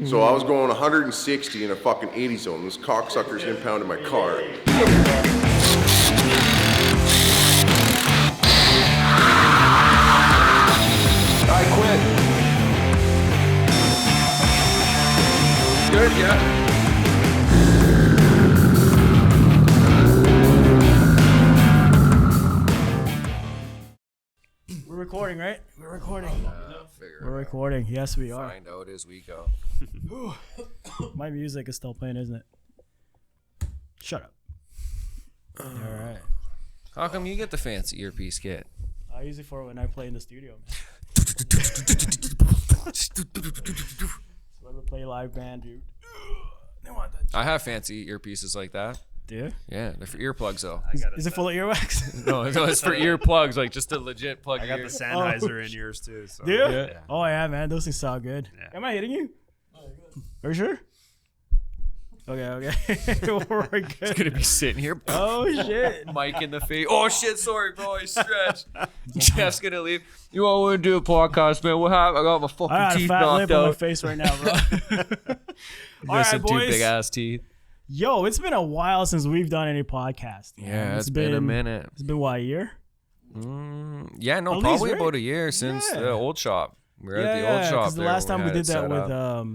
So I was going 160 in a fucking 80 zone. This cocksucker's impounded my car. I quit. Good, yeah. We're recording, right? We're recording. We're recording. Yes, we are. Find out as we go. My music is still playing, isn't it? Shut up. All right. How come you get the fancy earpiece kit? I use it for when I play in the studio. Let me play live band, dude. They want that. I have fancy earpieces like that. Do you? Yeah, they're for earplugs though. Is it full of earwax? No, it's for earplugs, like just a legit plug. I got the Sennheiser in yours too. So. Do you? Yeah. Oh yeah, man, those things sound good. Yeah. Am I hitting you? Are you sure? Okay. We're good. It's gonna be sitting here. Oh shit. Mic in the face. Oh shit, sorry, bro. I stretched. Jeff's gonna leave. You all want to do a podcast, man? What happened? I got my fucking I got a teeth fat knocked lip on my out. face right now, bro. All Missing right, two boys. big ass teeth. Yo, it's been a while since we've done any podcast. man. Yeah, it's been a minute. It's been what, a year? Yeah, no, At least, probably right? about a year since Yeah. the old shop. We were at the old Yeah, shop. because the there last when time we had did it that set with up.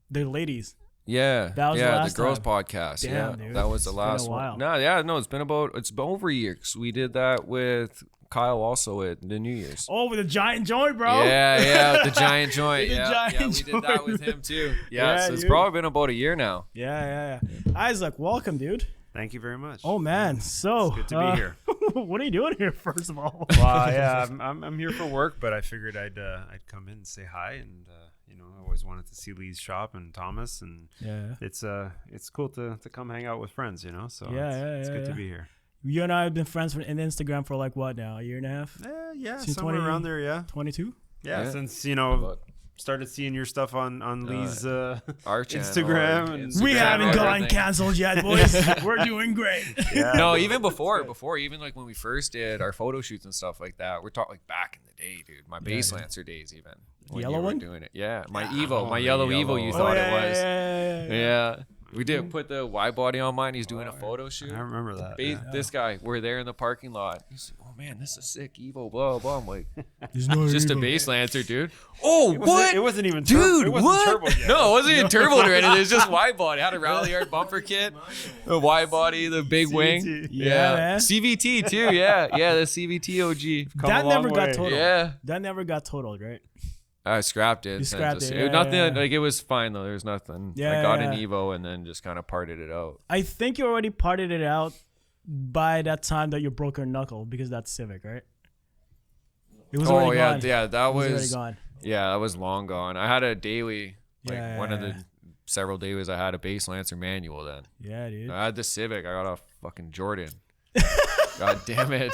the ladies. Yeah, That was the yeah, last the girls time. podcast. Damn, Yeah, dude. that was the It's been a last while. one. No, it's been over a year. 'Cause we did that with Kyle also at the New Year's. Oh, with a giant joint, bro. Yeah, the giant joint. The Yeah, giant we did that joint. with him too. Yeah, Yeah, so it's dude. probably been about a year now. Yeah. Isaac, welcome, dude. Thank you very much. Oh man, so It's good to be here. What are you doing here, first of all? Well, yeah, I'm here for work, but I figured I'd come in and say hi, and I always wanted to see Lee's shop and Thomas, and Yeah. it's cool to come hang out with friends, So it's good to be here. You and I have been friends in Instagram for like what now? A year and a half? Yeah, Since somewhere around there, yeah. 22? Yeah, Yeah. since But started seeing your stuff on Lee's our channel, Instagram our and Instagram, We haven't gotten everything. canceled yet, boys. We're doing great. yeah. No, even before, even like when we first did our photo shoots and stuff like that, we're talking like back in the day, dude. My Base Lancer days, even. When Yellow you were one? doing it. Yeah, my Evo, Oh, my the yellow yellow. Evo. You Oh, thought yeah, it was. Yeah. Yeah, we did put the wide body on mine. He's doing a photo shoot. I remember that. This guy, we're there in the parking lot. He's like, "Oh man, this is a sick Evo." Blah blah. I'm like, There's no just a evil. Base Lancer, dude. Oh, what? It wasn't even Dude, it wasn't what? turbo yet. No, it wasn't even turbo or anything. It was just wide body. Had a rally yard bumper kit, a wide body, the big wing. CVT. Yeah, man. CVT too. Yeah, the CVT OG. Come That a never long got way. totaled. Yeah, That never got totaled, right? I scrapped it. You scrapped Just- it, yeah, nothing. yeah. Like it was fine though. There was nothing. Yeah, I got yeah. an Evo and then just kind of parted it out. I think you already parted it out by that time that you broke your knuckle because that's Civic, right? It was already gone. That It was already was. gone. Yeah, that was long gone. I had a daily, like Yeah, one of yeah, the several days I had a Base Lancer manual then. Yeah, dude. I had the Civic. I got a fucking Jordan. God damn it.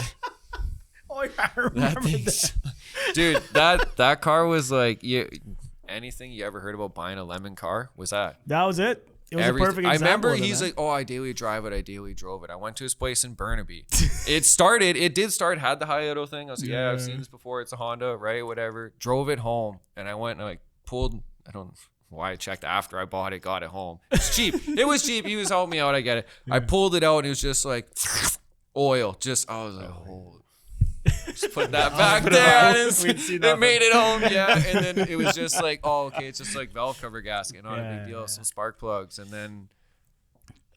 Oh, yeah, I remember That that. thing's, dude, that car was like, anything you ever heard about buying a lemon car was that. That was it. It was Everything. a perfect I example. remember of it, he's man. like, "Oh, I daily drive it. I daily drove it." I went to his place in Burnaby. It did start, had the Hayato thing. I was like, "Yeah, I've Yeah. seen this before. It's a Honda, right? Whatever." Drove it home, and I went and like pulled. I don't know why I checked after I bought it, got it home. It's cheap. It was cheap. He was helping me out. I get it. I pulled it out, and it was just like oil. I was like, "Holy." Just put that back there. We'd see It nothing. made it home, yeah. And then it was just like, oh, okay, it's just like valve cover gasket, not a Yeah, big deal. yeah. Some spark plugs, and then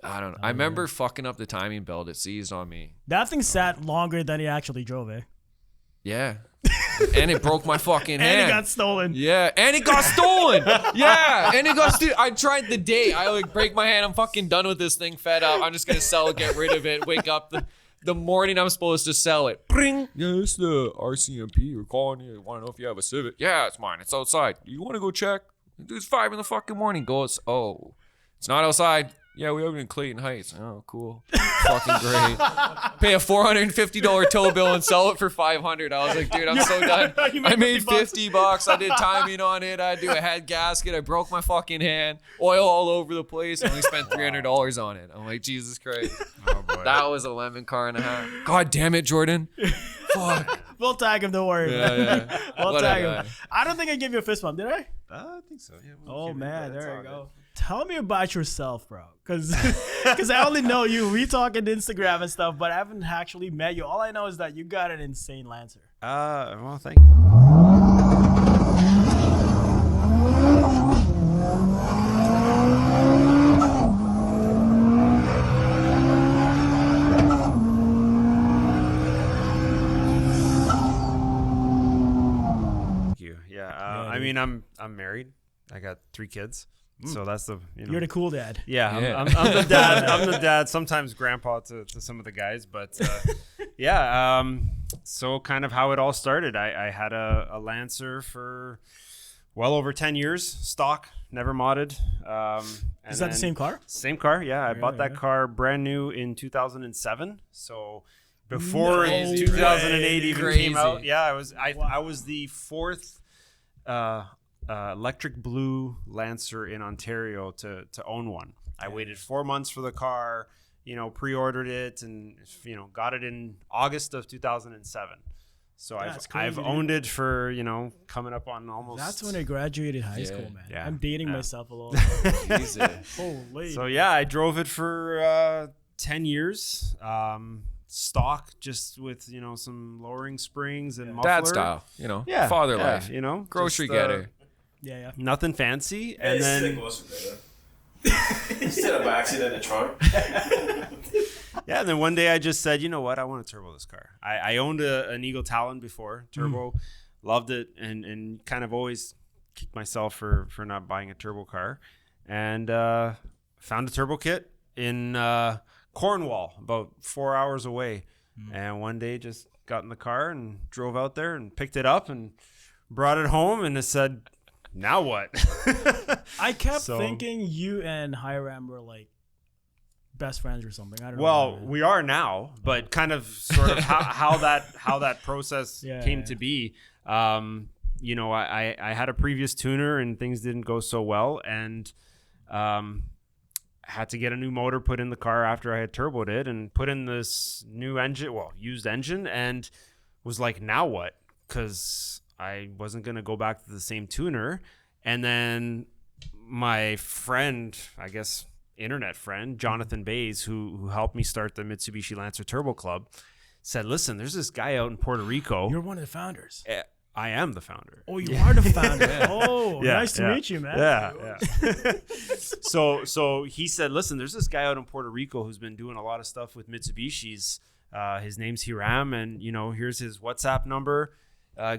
I don't know. I remember fucking up the timing belt. It seized on me. That thing sat longer than he actually drove it. Yeah, and it broke my fucking hand. And it got stolen. Yeah, and it got stolen. Yeah, and it got stolen. I tried the day. I like break my hand. I'm fucking done with this thing. Fed up. I'm just gonna sell it. Get rid of it. Wake up the morning I'm supposed to sell it. Bring. Yeah, it's the RCMP. We're calling you. Want to know if you have a Civic? Yeah, it's mine. It's outside. You want to go check? It's 5 in the fucking morning. Goes. Oh, it's not outside. Yeah, we have it in Clayton Heights. Oh, cool. Fucking great. Pay a $450 tow bill and sell it for $500. I was like, dude, I'm so done. You made I made $50. $50. I did timing on it. I had to do a head gasket. I broke my fucking hand. Oil all over the place. And we spent $300 on it. I'm like, Jesus Christ. Oh, boy. That was a lemon car and a half. God damn it, Jordan. Fuck. We'll tag him, don't worry. Yeah, man. yeah. We'll What a tag guy. him. I don't think I gave you a fist bump, did I? I think so. Yeah. Oh man, there you go. Tell me about yourself, bro. Cause I only know you. We talk on Instagram and stuff, but I haven't actually met you. All I know is that you got an insane Lancer. Well, thank you. Yeah. I mean, I'm married. I got 3 kids. So that's the You're the cool dad. Yeah, Yeah. I'm the dad. I'm the dad. Sometimes grandpa to some of the guys, but yeah. So kind of how it all started. I had a Lancer for well over 10 years, stock, never modded. Is that the same car? Same car. Yeah, I bought that car brand new in 2007. So before No 2008 even Crazy. came out. Yeah, I was the 4th. Electric blue Lancer in Ontario to own one. I waited 4 months for the car, pre-ordered it, and got it in August of 2007. So That's I've crazy, owned it for coming up on almost. That's when I graduated high Yeah. school, man. Yeah. I'm dating Yeah. myself a little. Jesus. Holy. So yeah, I drove it for 10 years. Stock, just with some lowering springs and muffler. Dad style, Yeah, father yeah, life, grocery just, getter. yeah. nothing fancy, and then Instead of accident in the trunk. yeah, and then one day I just said, you know what, I want to turbo this car. I owned an Eagle Talon before, turbo, loved it, and kind of always kicked myself for not buying a turbo car, and found a turbo kit in Cornwall, about 4 hours away, and one day just got in the car and drove out there and picked it up and brought it home, and it said, now what? I kept So- thinking you and Hiram were like best friends or something. I don't know. Well, man. we are now, but kind of sort of how that process Yeah, came yeah. to be. I had a previous tuner and things didn't go so well, and had to get a new motor put in the car after I had turboed it and put in this new engine, used engine, and was like, now what? Because I wasn't going to go back to the same tuner. And then my friend, I guess, internet friend, Jonathan Bays, who helped me start the Mitsubishi Lancer Turbo Club, said, listen, there's this guy out in Puerto Rico. You're one of the founders. I am the founder. Oh, you are the founder. Oh, Yeah, nice to yeah. meet you, man. Yeah. So he said, listen, there's this guy out in Puerto Rico who's been doing a lot of stuff with Mitsubishis. His name's Hiram, and here's his WhatsApp number.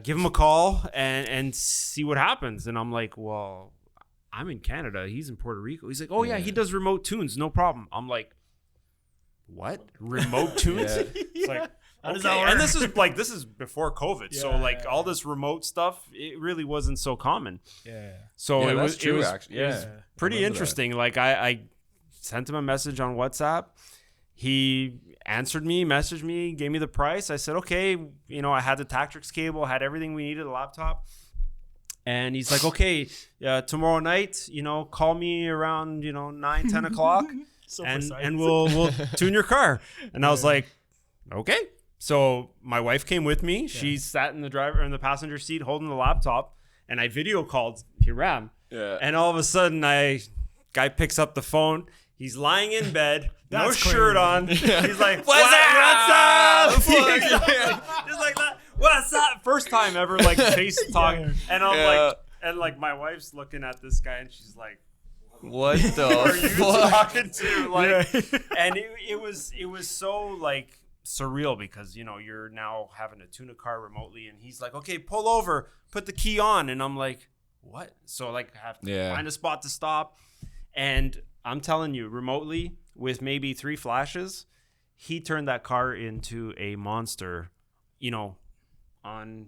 Give him a call and see what happens. And I'm like, well, I'm in Canada. He's in Puerto Rico. He's like, oh yeah, he does remote tunes, no problem. I'm like, what? Remote tunes? Yeah. It's like, How does okay. that work? And this is before COVID, so Yeah. all this remote stuff, it really wasn't so common. Yeah. So Yeah, it that's was true, it was, actually. it was Yeah. pretty remember that. interesting. Like I sent him a message on WhatsApp. He answered me, messaged me, gave me the price. I said, okay, I had the Tactrix cable, had everything we needed, a laptop. And he's like, okay, tomorrow night, call me around, 9, 10 o'clock So and precise. we'll tune your car. And I was like, okay. So my wife came with me. She sat in the passenger seat holding the laptop, and I video called Hiram. Yeah. And all of a sudden, guy picks up the phone. He's lying in bed, no That's shirt crazy. on. He's like, What's up? What's up? Just like that. What's up? First time ever, like face talk. Yeah. And I'm Yeah. like my wife's looking at this guy, and she's like, What who are you the fuck? talking to? Like, Yeah. and it was so like surreal because you're now having to tune a car remotely, and he's like, okay, pull over, put the key on, and I'm like, what? So like I have to Yeah. find a spot to stop, and I'm telling you, remotely with maybe 3 flashes, he turned that car into a monster. On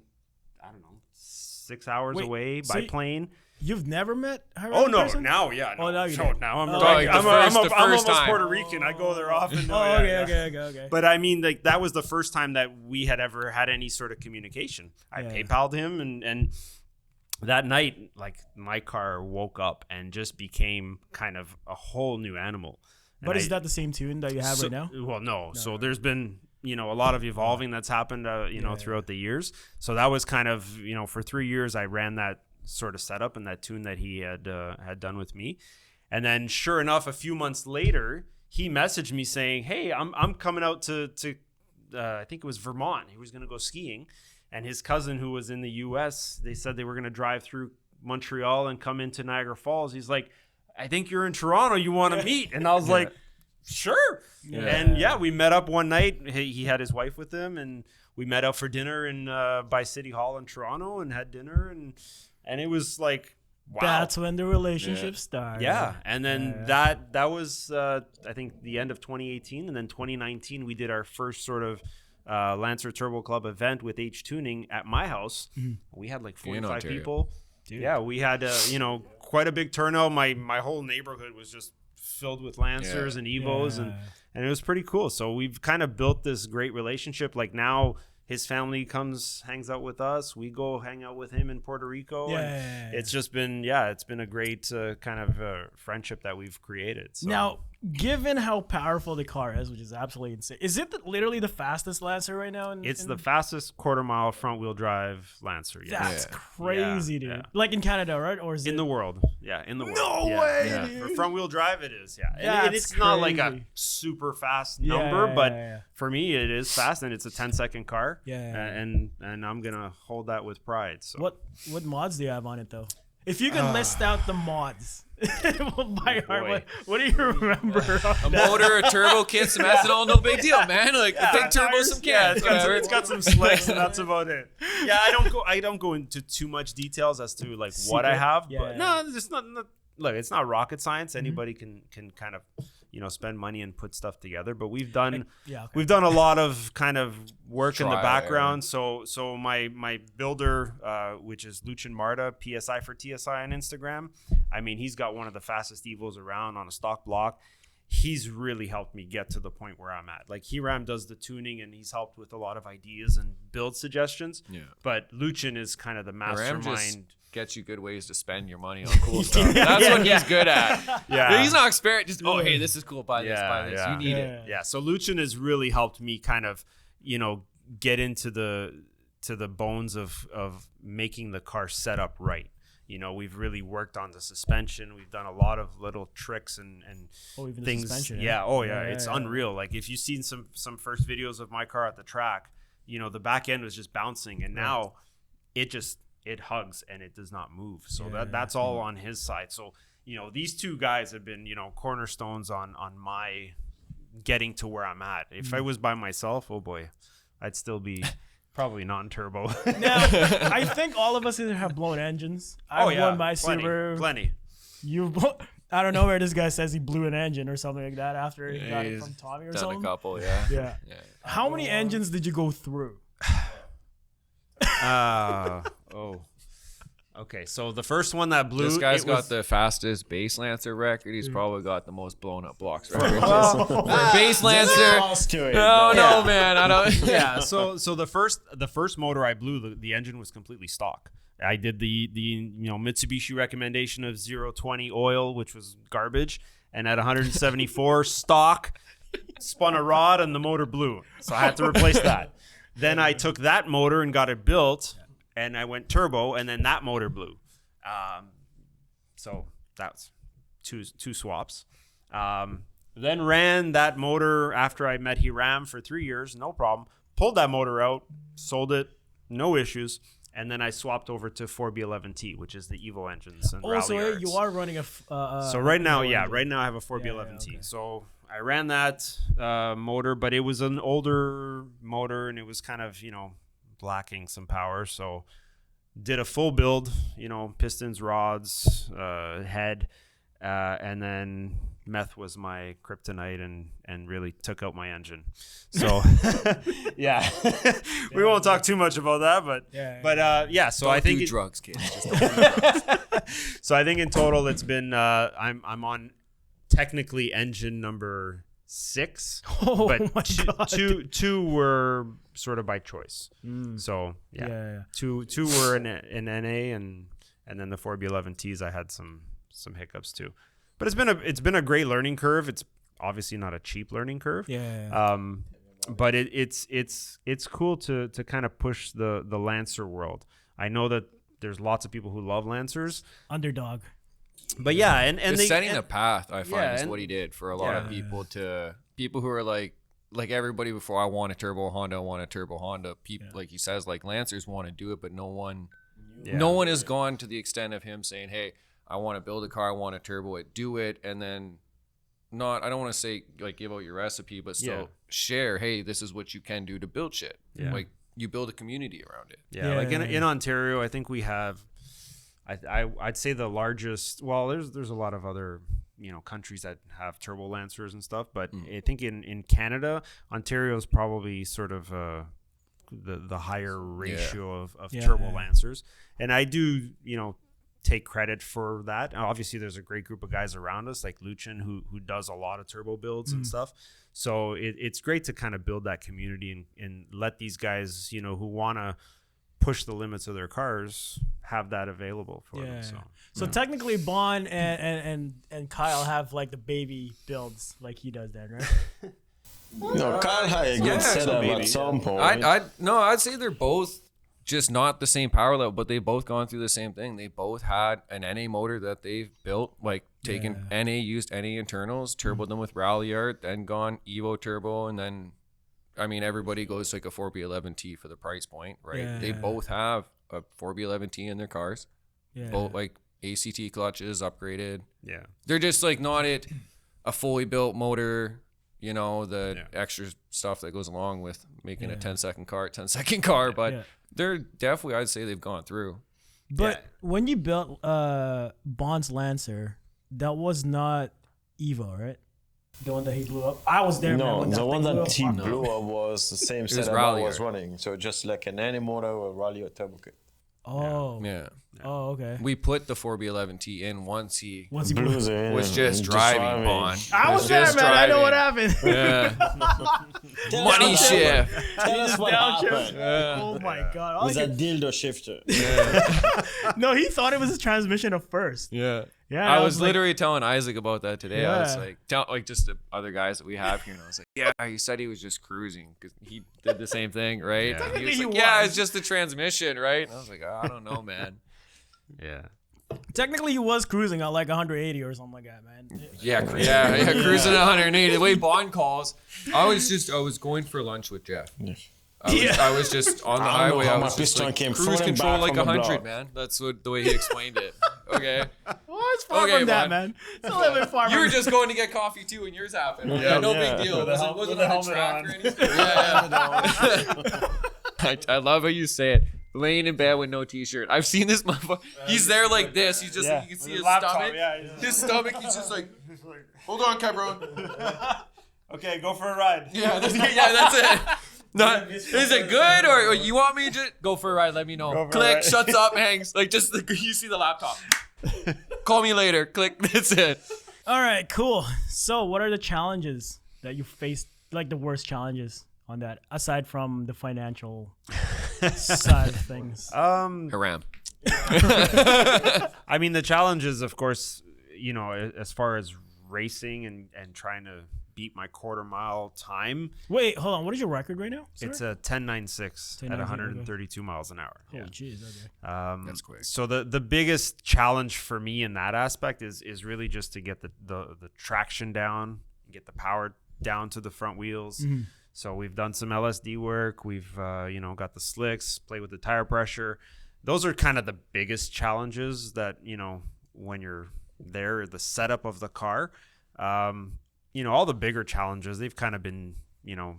I don't know 6 hours Wait, away so by y- plane. You've never met Hiram? Oh in no! person? Now, yeah. No. Oh, now you So do. now I'm Oh, like the I'm first almost time. Puerto Rican. I go there often. Oh, Yeah, okay, yeah. okay. But I mean, like that was the first time that we had ever had any sort of communication. I Yeah. PayPal'd him, and that night, like my car woke up and just became kind of a whole new animal. And But is that the same tune that you have so- right now? Well, no. So there's been a lot of evolving that's happened throughout the years. So that was kind of for 3 years I ran sort of setup and that tune that he had done with me. And then sure enough, a few months later, he messaged me saying, hey, I'm coming out to I think it was Vermont. He was going to go skiing. And his cousin who was in the US, they said they were going to drive through Montreal and come into Niagara Falls. He's like, I think you're in Toronto. You want to meet? And I was like, sure. Yeah. And we met up one night. He had his wife with him, and we met up for dinner in by City Hall in Toronto and had dinner. And it was like, wow. That's when the relationship started. Yeah, and then that was I think the end of 2018, and then 2019 we did our first sort of Lancer Turbo Club event with H Tuning at my house. We had like 45 people. Dude. Yeah, we had quite a big turnout. My whole neighborhood was just filled with Lancers and Evos, and it was pretty cool. So we've kind of built this great relationship. Like now, his family hangs out with us. We go hang out with him in Puerto Rico. It's just been, it's been a great kind of friendship that we've created. So. Now, given how powerful the car is, which is absolutely insane, is it literally the fastest Lancer right now? It's the fastest quarter-mile front-wheel drive Lancer. Yeah. That's crazy, dude. Yeah. Like in Canada, right? Or is in the world? Yeah, in the world. No way, yeah. dude. For front-wheel drive, it is. Yeah, and it's not like a super fast number, but for me, it is fast, and it's a 10-second car. Yeah. And I'm gonna hold that with pride. So what mods do you have on it though? If you can list out the mods by heart, what do you remember? A motor, a turbo kit, some ethanol, no big deal, man. Like a big turbo, some cans. It's got some slicks, and that's about it. Yeah, I don't go into too much details as to like what I have, but no, it's not. Look, it's not rocket science. Anybody can kind of spend money and put stuff together. But we've done we've done a lot of kind of work in the background. So my builder, which is Luchin Marta, PSI for TSI on Instagram. I mean, he's got one of the fastest Evos around on a stock block. He's really helped me get to the point where I'm at. Like Hiram does the tuning, and he's helped with a lot of ideas and build suggestions. Yeah. But Luchin is kind of the mastermind. Gets you good ways to spend your money on cool stuff. That's what he's good at. Yeah. He's not experienced. Just, hey, this is cool. Buy this, buy this. You need it. Yeah. So Luchin has really helped me kind of, get into the bones of making the car set up right. We've really worked on the suspension. We've done a lot of little tricks and even things. The suspension, It's unreal. Like if you've seen some first videos of my car at the track, the back end was just bouncing, and now it hugs and it does not move. So that's all on his side. So, these two guys have been, cornerstones on my getting to where I'm at. If I was by myself, oh boy, I'd still be probably non-turbo. Now, I think all of us either have blown engines. I've blown my Subaru. Plenty. I don't know where this guy says he blew an engine or something like that after he got it from Tommy or something. Done a couple, yeah. How many engines did you go through? Okay, so the first one that blew. This guy's got the fastest base Lancer record. He's probably got the most blown up blocks record. Base Lancer. No, man, I don't. Yeah. So the first motor I blew, the engine was completely stock. I did the Mitsubishi recommendation of 020 oil, which was garbage, and at 174 stock, spun a rod and the motor blew. So I had to replace that. Then I took that motor and got it built. And I went turbo, and then that motor blew. So that's two swaps. Then ran that motor after I met Hiram for 3 years, no problem. Pulled that motor out, sold it, no issues. And then I swapped over to 4B11T, which is the Evo engines and rally arts. You are running a. So right now I have a 4B11T. Okay. So I ran that motor, but it was an older motor, and it was kind of lacking some power. So did a full build, pistons, rods, head, and then meth was my kryptonite and really took out my engine. So we won't talk too much about that, but so don't I think drugs, kids. Just don't do drugs. So I think in total it's been I'm on technically engine number 6, but two were sort of by choice. So two were in NA, and then the 4B11Ts I had some hiccups too. But it's been a great learning curve. It's obviously not a cheap learning curve. But it's cool to kind of push the Lancer world. I know that there's lots of people who love Lancers. Underdog. But yeah, and It's setting a path, I find, yeah, is and- what he did for a lot of people who are like everybody before, I want a turbo Honda. People, like he says, like Lancers want to do it, but no one has gone to the extent of him saying, hey, I want to build a car, I want to turbo it, do it, and then I don't want to say like give out your recipe, but still share, hey, this is what you can do to build shit. Yeah. Like you build a community around it. Yeah, like in Ontario, I think we have, I'd say the largest. Well, there's a lot of other countries that have turbo Lancers and stuff, but I think in Canada, Ontario is probably sort of the higher ratio of turbo Lancers, and I do take credit for that. Obviously, there's a great group of guys around us like Luchin who does a lot of turbo builds and stuff. So it's great to kind of build that community and let these guys, who want to push the limits of their cars have that available for them. So technically, Bon and Kyle have like the baby builds like he does then, right? No, Kyle had a good setup at some point. I'd say they're both just not the same power level, but they've both gone through the same thing. They both had an NA motor that they've built, like taken used NA internals, turboed them with Rally Art, then gone Evo turbo, and then, I mean, everybody goes to like a 4B11T for the price point, right? Yeah. They both have a 4B11T in their cars, both like ACT clutches upgraded. Yeah, they're just like not a fully built motor. The extra stuff that goes along with making a 10-second car, but they're definitely, I'd say they've gone through. But when you built Bon's Lancer, that was not Evo, right? The one that he blew up. I was there. No, man, the one that he blew blew up was the same setup I was running. So just like an NA motor with Rally or turbo kit. Oh. Yeah. Oh, okay. We put the 4B11T in once he blew it was just driving Bon. I was there, man. I know what happened. Yeah. Money shift. Tell us what happened. Oh my God. Was that dildo shifter? No, he thought it was a transmission at first. Yeah. Yeah. I was literally telling Isaac about that today. Yeah. I was like, just the other guys that we have here. And I was like, yeah, he said he was just cruising because he did the same thing, right? Yeah. He was like, yeah, it's just the transmission, right? And I was like, I don't know, man. Yeah. Technically, he was cruising at like 180 or something like that, man. Yeah, cruising at 180. The way Bon calls, I was going for lunch with Jeff. I was just on the highway. I was just like, cruise control like 100, man. That's the way he explained it. Okay. Well, it's far from that, man. It's a little bit far. You were just going to get coffee too, and yours happened. Yeah, no big deal. Wasn't on a track or anything. I love how you say it. Laying in bed with no t-shirt. I've seen this motherfucker. He's there like this. He's just, you can see his stomach. His stomach, he's just like, hold on, Cabron. Okay, go for a ride. Yeah, that's it. Not, is it good or you want me to go for a ride? Let me know. Click, shuts up, hangs. Like just you see the laptop. Call me later. Click. That's it. All right, cool. So, what are the challenges that you faced? Like the worst challenges on that, aside from the financial side of things. Haram. I mean, the challenges, of course, as far as racing and trying to beat my quarter mile time. Wait, hold on. What is your record right now? It's a 10.96 at 132 miles an hour. Oh, jeez. Okay. That's quick. So the biggest challenge for me in that aspect is really just to get the traction down, get the power down to the front wheels. Mm-hmm. So we've done some LSD work. We've got the slicks, play with the tire pressure. Those are kind of the biggest challenges that when you're there, the setup of the car. All the bigger challenges, they've kind of been,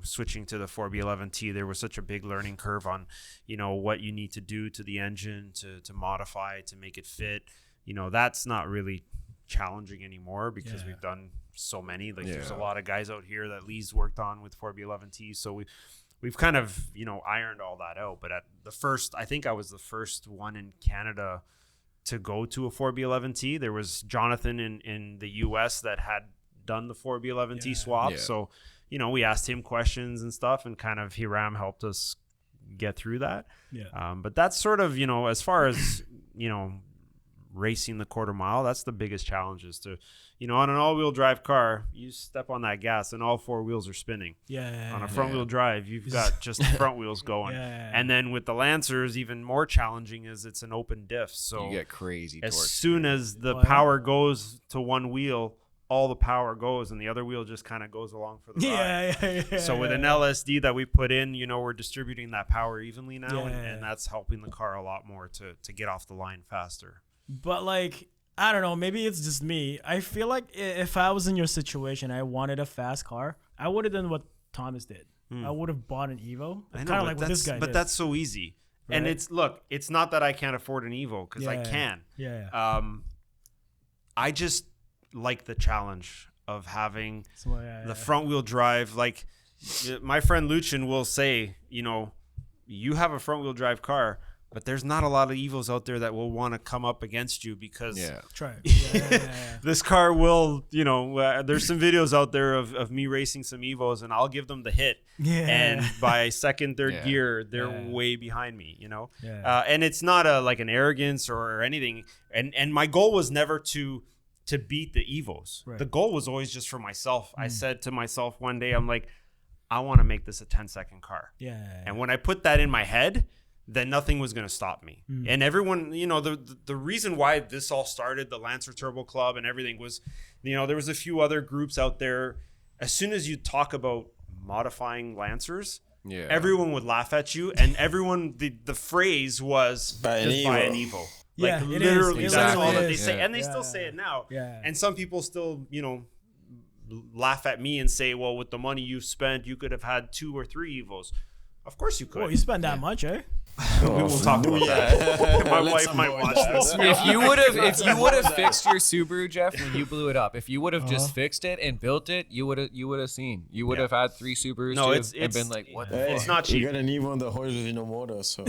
switching to the 4B11T. There was such a big learning curve on, what you need to do to the engine to modify to make it fit. That's not really challenging anymore because we've done so many. There's a lot of guys out here that Lee's worked on with 4B11T. So we've kind of, ironed all that out. But I think I was the first one in Canada to go to a 4B11T. There was Jonathan in the US that had done the 4B11T swap. Yeah. So, we asked him questions and stuff, and kind of Hiram helped us get through that. Yeah. But that's sort of, as far as, racing the quarter mile. That's the biggest challenge is to, on an all-wheel drive car, you step on that gas and all four wheels are spinning. On a front-wheel drive, you've got just the front wheels going. And then with the Lancers, even more challenging is it's an open diff. So you get crazy as torque. soon as the power goes to one wheel, all the power goes and the other wheel just kind of goes along for the ride. So with an LSD that we put in, we're distributing that power evenly now, and that's helping the car a lot more to get off the line faster. But like, I don't know, maybe it's just me. I feel like if I was in your situation, I wanted a fast car, I would have done what Thomas did. I would have bought an Evo. Kind of like what this guy did. But that's so easy. Right? And it's not that I can't afford an Evo, because I can. I just like the challenge of having the front wheel drive. Like my friend Lucien will say, you have a front wheel drive car, but there's not a lot of Evos out there that will want to come up against you because this car will, there's some videos out there of me racing some Evos and I'll give them the hit. And by second, third gear, they're way behind me, and it's not like an arrogance or anything. And my goal was never to beat the Evos. The goal was always just for myself. I said to myself one day, I'm like, I want to make this a 10-second car. And when I put that in my head, then nothing was going to stop me. And everyone, the reason why this all started, the Lancer Turbo Club and everything was, there was a few other groups out there. As soon as you talk about modifying Lancers, everyone would laugh at you. And everyone, the phrase was, buy an Evo. Like literally, that's all that they say. And they still say it now. And some people still, laugh at me and say, well, with the money you've spent, you could have had 2 or 3 Evos. Of course you could. Well, you spend that much, eh? We won't talk about that. My wife might watch this. If you would have fixed your Subaru, Jeff, when you blew it up, if you would have just fixed it and built it, you would have seen. You would have had 3 Subarus and been like, what the fuck? It's not cheap. You got an Evo on the horse with no motor, so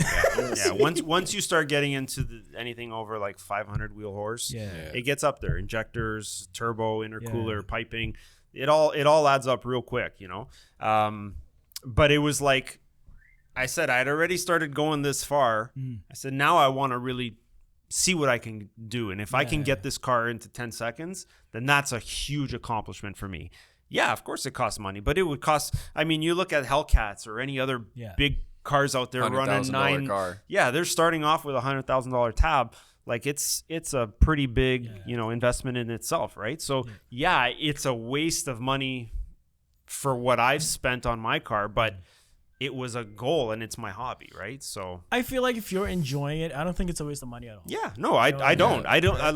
once you start getting into anything over like 500 wheel horse, it gets up there. Injectors, turbo, intercooler, piping, it all adds up real quick, but it was like I said, I'd already started going this far. I said, now I want to really see what I can do. And if I can get this car into 10 seconds, then that's a huge accomplishment for me. Yeah, of course it costs money, but it would cost, you look at Hellcats or any other big cars out there running $9,000 car. Yeah, they're starting off with a $100,000 tab. Like it's a pretty big, investment in itself, right? So it's a waste of money for what I've spent on my car, but it was a goal and it's my hobby, right? So I feel like if you're enjoying it, I don't think it's a waste of money at all. Yeah, no, I don't.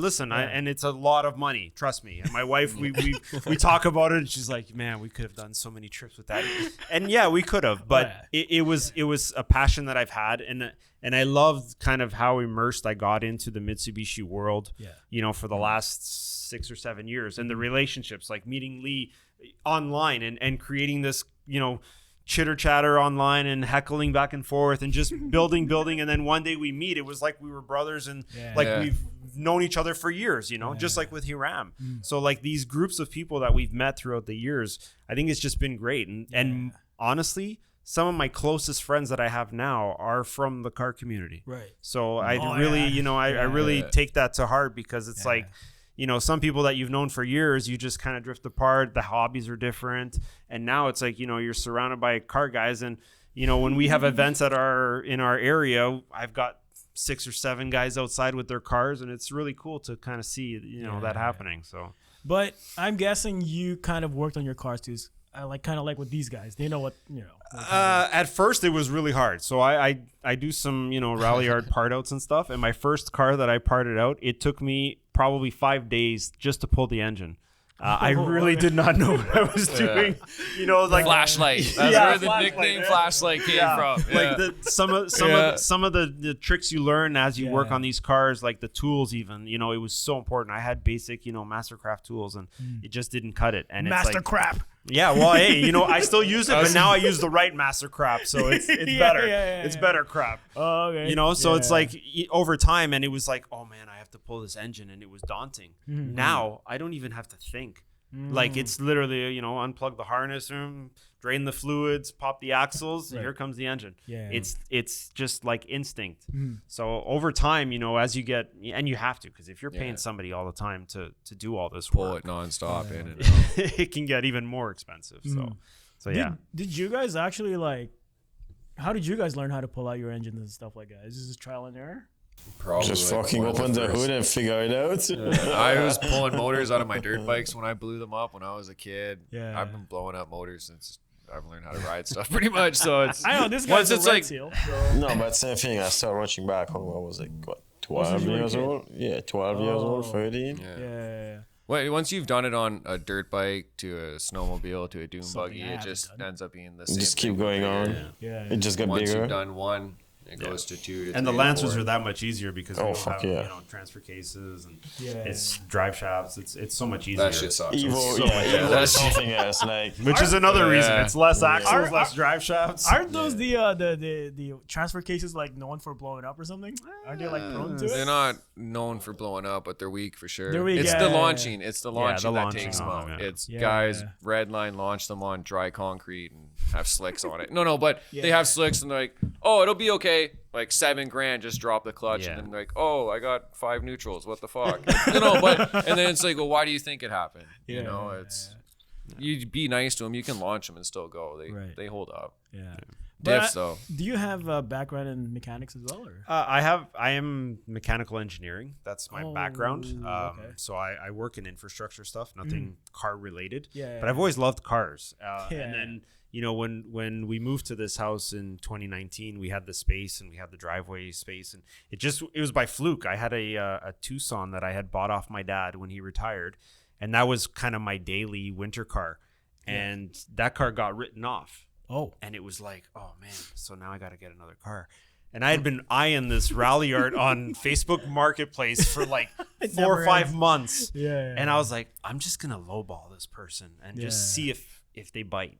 Listen, and it's a lot of money, trust me. And my wife, we talk about it and she's like, man, we could have done so many trips with that. And we could have, but it was a passion that I've had. And I loved kind of how immersed I got into the Mitsubishi world, for the last 6 or 7 years, and the relationships, like meeting Lee online and creating this, chitter chatter online and heckling back and forth and just building. And then one day we meet, it was like we were brothers and we've known each other for years, just like with Hiram. So like these groups of people that we've met throughout the years, I think it's just been great. And honestly, some of my closest friends that I have now are from the car community. Right. So I really take that to heart because it's like, some people that you've known for years, you just kind of drift apart. The hobbies are different. And now it's like, you're surrounded by car guys. And, when we have events in our area, I've got 6 or 7 guys outside with their cars. And it's really cool to kind of see, that happening. So, but I'm guessing you kind of worked on your cars too. Kind of like with these guys. They know what, At first, it was really hard. So I do some, rally yard part outs and stuff. And my first car that I parted out, it took me probably 5 days just to pull the engine. I really did not know what I was doing. Like flashlight. That's where the nickname flashlight came from. Like some of the tricks you learn as you work on these cars, like the tools even, it was so important. I had basic, Mastercraft tools and it just didn't cut it. And it's like, crap. Yeah, well, hey, I still use it, but now I use the right master crap, so it's better. It's better crap. Oh, okay. So it's like over time, and it was like, oh man, I have to pull this engine, and it was daunting. Now I don't even have to think. Like it's literally, unplug the harness room, drain the fluids, pop the axles, here comes the engine. Yeah. It's just like instinct. So over time, as you get, and you have to, because if you're paying somebody all the time to do all this Pull work, it nonstop in and out. it can get even more expensive. So yeah. Did you guys actually how did you guys learn how to pull out your engines and stuff like that? Is this just trial and error? Probably Just like fucking one of open the first. hood and figure it out. I was pulling motors out of my dirt bikes when I blew them up when I was a kid. Yeah. I've been blowing up motors since I've learned how to ride stuff pretty much. So it's I know this once guy's a it's red like seal. So. No, but same thing. I started watching back on when I was like, what, 12 you were a years kid? old? Yeah, 12 years old, 13. Yeah. once you've done it on a dirt bike to a snowmobile to a dune Something buggy, I it haven't just done. ends up being the same. Just thing keep going over on. again. Yeah. It just got Once bigger. you've done one, it goes to 2 to 3 And the to Lancers 4. are that much easier because we Oh, don't fuck have yeah. transfer cases and Yeah. it's drive shafts. It's so much easier. That shit sucks. Evo, so yeah, much Evo that's- is something else. Like, Which is another reason. Yeah. It's less axles, Are- less drive shafts. Aren't those the transfer cases known for blowing up or something? Aren't they prone to They're it? not known for blowing up, but they're weak for sure. They're weak, It's yeah, the yeah, launching. It's the launching that launching takes them on out. them, yeah. It's Yeah. guys redline launch them on dry concrete and have slicks on it. No, but they have slicks and they're like, oh, it'll be okay. Like $7,000, just drop the clutch, Yeah. and then like, oh, I got 5 neutrals. What the fuck? And then it's like, well, why do you think it happened? It's you be nice to them. You can launch them and still go. They hold up. Yeah. Diffs though. Do you have a background in mechanics as well, or? I am mechanical engineering. That's my background. Okay. So I work in infrastructure stuff, nothing car related. Yeah. But I've always loved cars. Yeah. And then when we moved to this house in 2019, we had the space and we had the driveway space, and it was by fluke. I had a Tucson that I had bought off my dad when he retired, and that was kind of my daily winter car. And that car got written off. Oh. And it was like, oh man, so now I got to get another car. And I had been eyeing this rally art on Facebook Marketplace for like 4 or 5 months. Yeah. And I was like, I'm just going to lowball this person and just see if they bite.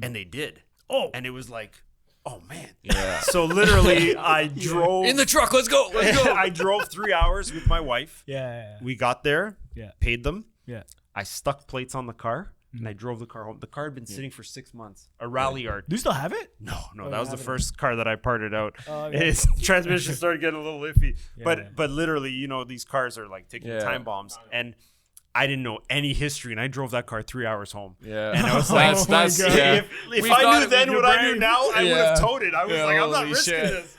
And they did. Oh. And it was like, oh man. Yeah. So literally I drove. In the truck. Let's go. I drove 3 hours with my wife. Yeah. We got there, Yeah. paid them. Yeah. I stuck plates on the car. And I drove the car home. The car had been sitting for 6 months. A rally art. Do you still have it? No, you that was the haven't? first car that I parted out. Oh, okay. His transmission started getting a little iffy. Yeah. But literally, these cars are like taking time bombs. And I didn't know any history, and I drove that car 3 hours home. Yeah. And I was like, Oh my God. if We I thought knew it then was what your I knew brain. now, I would Yeah. have towed it. I was Yeah, like, I'm not holy risking shit. this.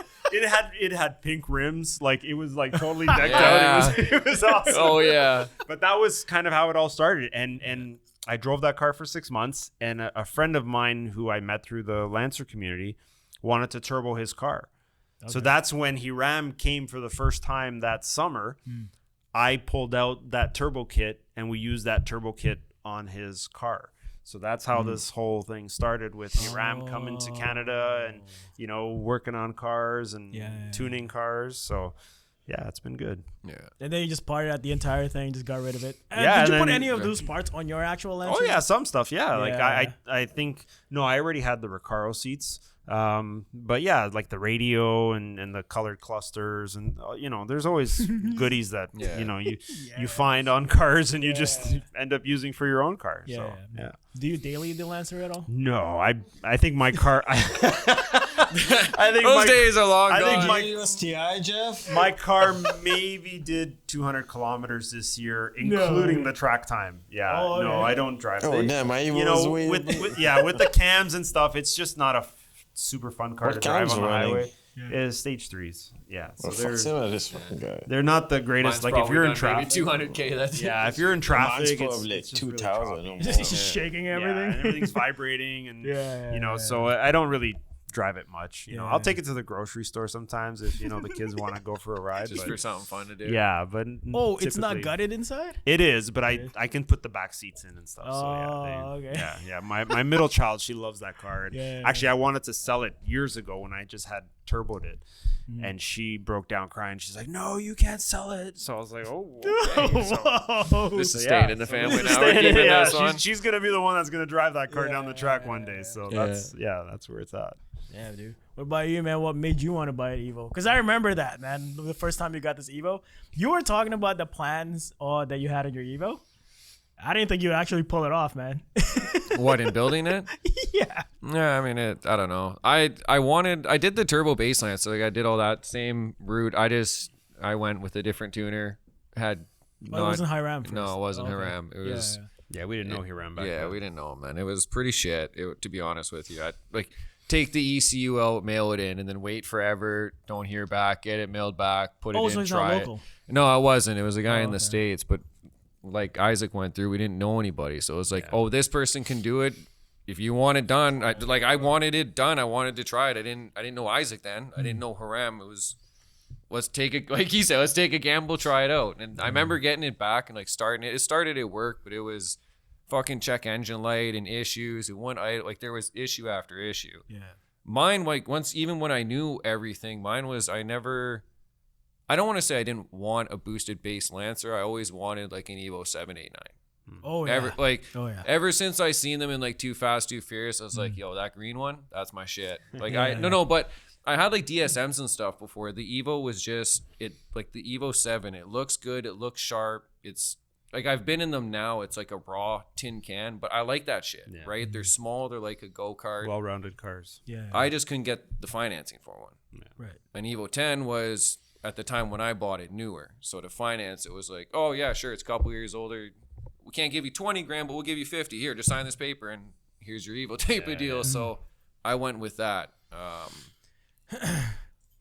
It had pink rims, like it was like totally decked Yeah. out. It was awesome. Oh yeah. But that was kind of how it all started. And I drove that car for 6 months, and a friend of mine who I met through the Lancer community wanted to turbo his car. So that's when Hiram came for the first time that summer. I pulled out that turbo kit, and we used that turbo kit on his car. So that's how this whole thing started, with Hiram coming to Canada and, working on cars and tuning cars. So yeah, it's been good. Yeah. And then you just parted out the entire thing, just got rid of it. Yeah, Did you and put then- any of those parts on your actual Lancer? Oh yeah, some stuff. Yeah, like Yeah. I think I already had the Recaro seats. But yeah, like the radio and the colored clusters, and there's always goodies that you find on cars and you just end up using for your own car. Yeah. So yeah. Do you daily the Lancer at all? No, I think my car. I think Those days are long I gone. think my USTI, Jeff? my car maybe did 200 kilometers this year, including the track time. Yeah, Oh, no, okay. I don't drive. Oh, damn, my Evo you was know, way- with the cams and stuff, it's just not a super fun car What to drive cams on the running? highway. Is stage 3s. Yeah, so What the fuck's they're in this fucking guy? they're not the greatest. Mine's like if you're in probably traffic, done maybe 200K. That's yeah, if you're in Mine's traffic, probably it's just really 2,000 choppy. or more. It's just shaking Yeah, everything. and everything's vibrating, and Yeah, so I don't really drive it much. Yeah. I'll take it to the grocery store sometimes if the kids want to go for a ride. just but- for something fun to do. yeah, but Oh, it's not typically- gutted inside? It is, but I can put the back seats in and stuff. So Oh, okay. yeah. My middle child, she loves that car. And Yeah. actually, I wanted to sell it years ago when I just had turboed it, Mm-hmm. and she broke down crying. She's like, "No, you can't sell it." So I was like, "Oh, okay." So, Whoa. This is so, staying yeah, in the so family this is now. We're staying in- keeping yeah, this one. she's gonna be the one that's gonna drive that car down the track one day. So that's where it's at. Yeah, dude. What about you, man? What made you want to buy an Evo? Because I remember that, man. The first time you got this Evo, you were talking about the plans that you had on your Evo. I didn't think you would actually pull it off, man. What, in building it? Yeah. Yeah, I mean, I don't know. I did the turbo baseline, so like I did all that same route. I went with a different tuner. Had But it wasn't Hiram first. No, it wasn't Okay. Hiram. It was. Yeah, we didn't know Hiram back Yeah, then. we didn't know him, man. It was pretty shit, to be honest with you. I'd like take the ECU out, mail it in, and then wait forever. Don't hear back. Get it mailed back. Put Oh, it so in. he's not Try it. local? No, I wasn't. It was a guy in the okay. States, but like Isaac went through, we didn't know anybody, so it was like, oh, this person can do it. If you want it done, I wanted it done. I wanted to try it. I didn't know Isaac then. I didn't know Hiram. It was, let's take it, like he said, let's take a gamble, try it out. And I remember getting it back and like starting it. It started at work, but it was fucking check engine light and issues. Like there was issue after issue. Yeah. Mine, like even when I knew everything, mine was I don't want to say I didn't want a boosted base Lancer. I always wanted like an Evo 789. Oh yeah. Ever since I seen them in like Too Fast, Too Furious, I was like, yo, that green one, that's my shit. Like but I had like DSMs and stuff before. The Evo was just like the Evo 7. It looks good. It looks sharp. It's like I've been in them now. It's like a raw tin can, but I like that shit, right? They're small. They're like a go-kart. Well-rounded cars. Yeah. I just couldn't get the financing for one. Yeah. Right. An Evo 10 was, at the time when I bought it, newer. So to finance, it was like, oh yeah, sure, it's a couple years older. We can't give you 20 grand, but we'll give you 50. Here, just sign this paper and here's your Evo type of deal. So I went with that.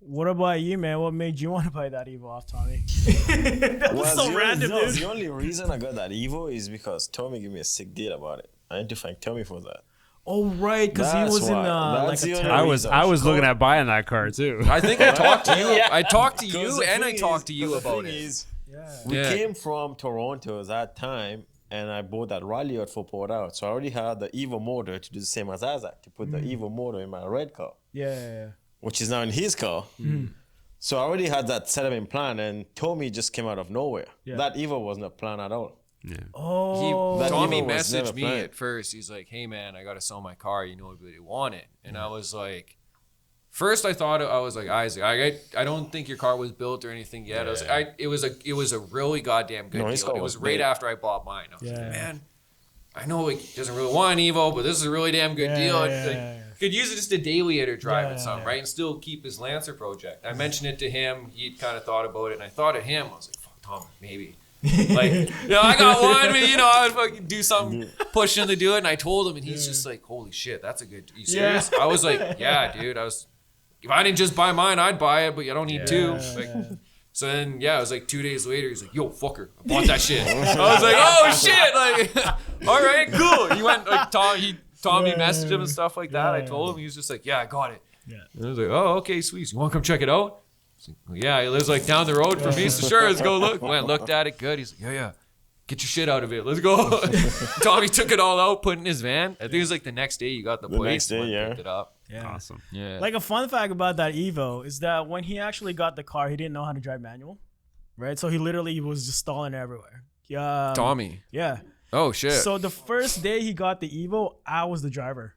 What about you, man? What made you want to buy that Evo off Tommy? That was so random, dude. The only reason I got that Evo is because Tommy gave me a sick deal about it. I need to thank Tommy for that. Oh right, because he That's was in why. like That's a the only town. I was looking at buying that car too. I think I talked to you. I talked to 'Cause you the and I thing talked is- to you 'cause the about thing it. is, Yeah. we Yeah. came from Toronto at that time, and I bought that rally out for Port Out. So I already had the Evo motor to do the same as Isaac, to put the Evo motor in my red car, Yeah. which is now in his car. So I already had that set up in plan, and Tommy just came out of nowhere. Yeah. That Evo wasn't a plan at all. Oh. That Tommy Evo was never messaged me planned. at first. He's like, hey man, I got to sell my car. You know, everybody want it. And I was like, first I thought, I was like, Isaac, I don't think your car was built or anything yet. I was like, it was a really goddamn good No, his deal. car It was was right big. after I bought mine. I was Yeah. like, man, I know he doesn't really want an Evo, but this is a really damn good deal. Yeah, Like, yeah. could use it just a daily hitter drive Yeah, and something, yeah. right? And still keep his Lancer project. I mentioned it to him. He kind of thought about it, and I thought of him. I was like, fuck, Tom, maybe. Like, I got one, but, I would fucking do something, push him to do it. And I told him, and he's just like, holy shit, that's a good, you serious? I was like, yeah, dude. If I didn't just buy mine, I'd buy it, but I don't need two. Like, so then, it was like 2 days later, he's like, yo, fucker, I bought that shit. I was like, oh shit, like, all right, cool. He went, like, Tommy messaged him and stuff like that. I told him, he was just like, yeah, I got it. Yeah. And I was like, oh, okay, sweet. You want to come check it out? I was like, well, yeah, he lives like down the road from me, so sure, let's go look. Went, looked at it, good. He's like, yeah, get your shit out of it. Let's go. Tommy took it all out, put it in his van. I think it was like the next day you got the plates. next day, went and yeah. picked it up. Yeah. Awesome. Yeah. Like a fun fact about that Evo is that when he actually got the car, he didn't know how to drive manual, right? So he literally was just stalling everywhere. Yeah. Tommy. Yeah. Oh, shit. So the first day he got the Evo, I was the driver.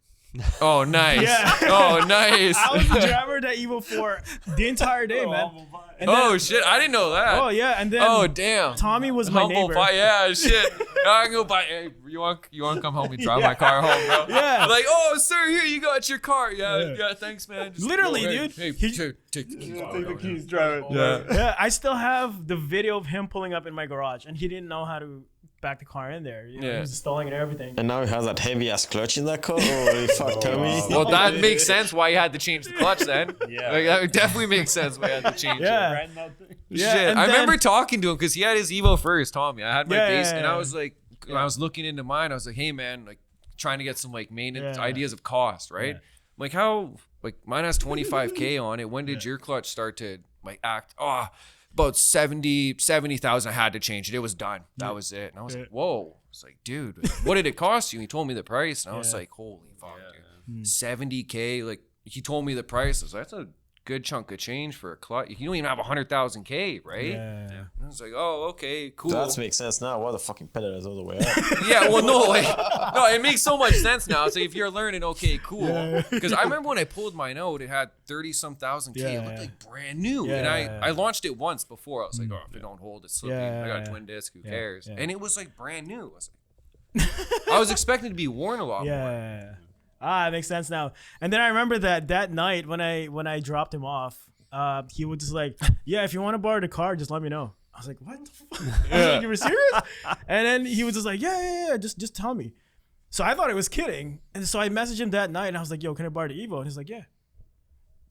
Oh, nice. Yeah. Oh, nice. I was the driver of that Evo for the entire day, man. And then- Oh, shit. I didn't know that. Oh yeah, and then Oh, damn. Tommy was my Humble neighbor. pie. Yeah, shit. I can go buy. Hey, you want to come help me drive my car home, bro? Yeah. Like, oh, sir, here you got your car. Yeah, thanks, man. Just Literally, go, hey, dude. Hey, He- take the keys. Take the keys, drive it. Yeah. Yeah, I still have the video of him pulling up in my garage, and he didn't know how to back the car in there. Yeah. He was stalling and everything. And now he has that heavy ass clutch in that car. Holy fuck, Tommy. Well, that makes sense why you had to change the clutch then. Yeah. Like, that would definitely make sense why you had to change it. Yeah. Yeah, Shit. and I then- remember talking to him because he had his Evo first, Tommy. I had my Yeah, base, yeah, and yeah. I was like, when I was looking into mine, I was like, hey, man, like trying to get some like maintenance Yeah. ideas of cost, right? Yeah. Like how, like mine has 25K on it. When did your clutch start to like act? Oh, about 70,000. I had to change it. It was done. That was it. And I was like, whoa. It's like, dude, what did it cost you? He told me the price, and I was like, holy fuck, dude. 70K. Like he told me the price. I was like, that's a good chunk of change for a clutch. You don't even have 100,000 K, right? Yeah. And I was like, oh, okay, cool. That makes sense now. Why the fucking pedal is all the way up? Yeah, well, no, it makes so much sense now. So if you're learning, okay, cool. Because I remember when I pulled mine out, it had 30-some thousand K. It looked Yeah. like brand new. Yeah, And yeah. I launched it once before. I was like, oh, if it don't hold, it's slipping. Yeah, I got a yeah. twin disc. Who Yeah, cares? yeah. And it was like brand new. I was like, I was expecting to be worn a lot more. Yeah. Ah, it makes sense now. And then I remember that night when I dropped him off, he was just like, yeah, if you want to borrow the car, just let me know. I was like, what the fuck? I was like, you were serious? And then he was just like, yeah, just tell me. So I thought he was kidding. And so I messaged him that night and I was like, yo, can I borrow the Evo? And he's like, yeah.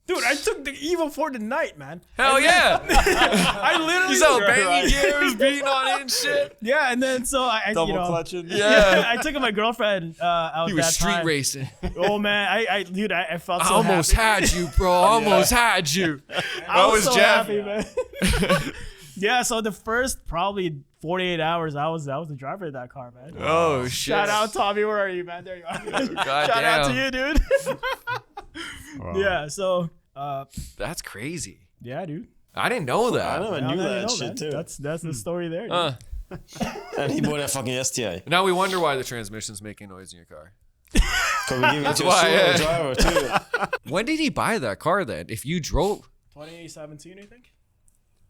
Dude, I took the Evo for the night, man. Hell yeah. I literally He's out banging gears, beating on it and shit. Yeah, and then so I Double you know, clutching. Yeah. I took my girlfriend out He was that street time. racing. Oh man, I felt I so almost happy. had you, bro. Almost had you. I was was so Jeff? happy, man. Yeah, so the first probably 48 hours, I was the driver of that car, man. Oh shit. Shout out, Tommy. Where are you, man? There you are. God Shout out to damn. you, dude. Wow. Yeah, so That's crazy. yeah, dude. I didn't know I that. never Now knew that you that know, shit man. too. That's the story there. Dude. And he bought that fucking STI. Now we wonder why the transmission's making noise in your car. Cause we give it to a why, solo yeah. driver too. When did he buy that car then? If you drove, 2017, I think.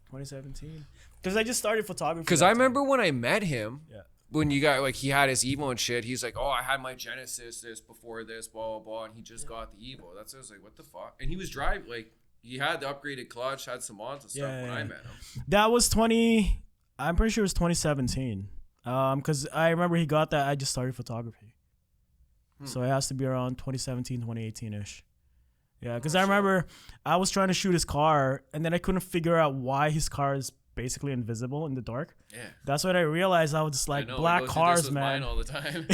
2017. Because I just started photography. because that I time. remember when I met him, Yeah. when you got like he had his Evo and shit. He's like, oh, I had my Genesis this before this, blah blah blah, and he just got the Evo. That's I was like, what the fuck? And he was driving like he had the upgraded clutch, had some mods and stuff Yeah, when yeah, I yeah. met him. That was 20. I'm pretty sure it was 2017. Because I remember he got that. I just started photography, so it has to be around 2017, 2018 ish. Yeah, because I remember I was trying to shoot his car, and then I couldn't figure out why his car is basically invisible in the dark. Yeah. That's when I realized I was just I like know, black I go through this cars, with man. mine all the time.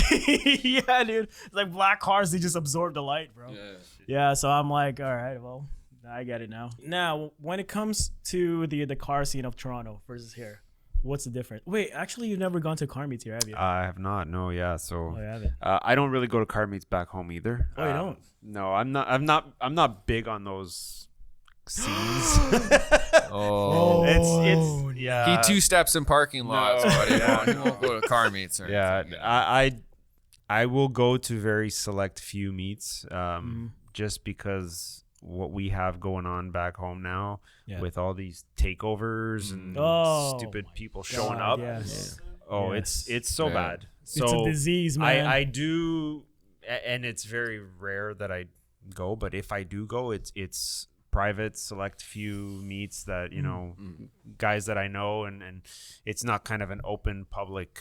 Yeah, dude. It's like black cars, they just absorb the light, bro. Yeah. Yeah, so I'm like, all right, well, I get it now. Now, when it comes to the car scene of Toronto versus here, what's the difference? Wait, actually, you've never gone to car meets here, have you? I have not. No, yeah. So Oh, you haven't? I don't really go to car meets back home either. Oh, you don't? No, I'm not. I'm not big on those scenes. Oh. It's yeah. He two steps in parking lots, No. but Yeah. he won't go to car meets or Yeah, anything. I will go to very select few meets, just because what we have going on back home now Yeah. with all these takeovers and Oh, stupid my people showing God, up. yes. Oh, Yes. it's so Yeah. bad. So It's a disease, man. I do, and it's very rare that I go, but if I do go, it's private, select few meets that guys that I know, and it's not kind of an open public.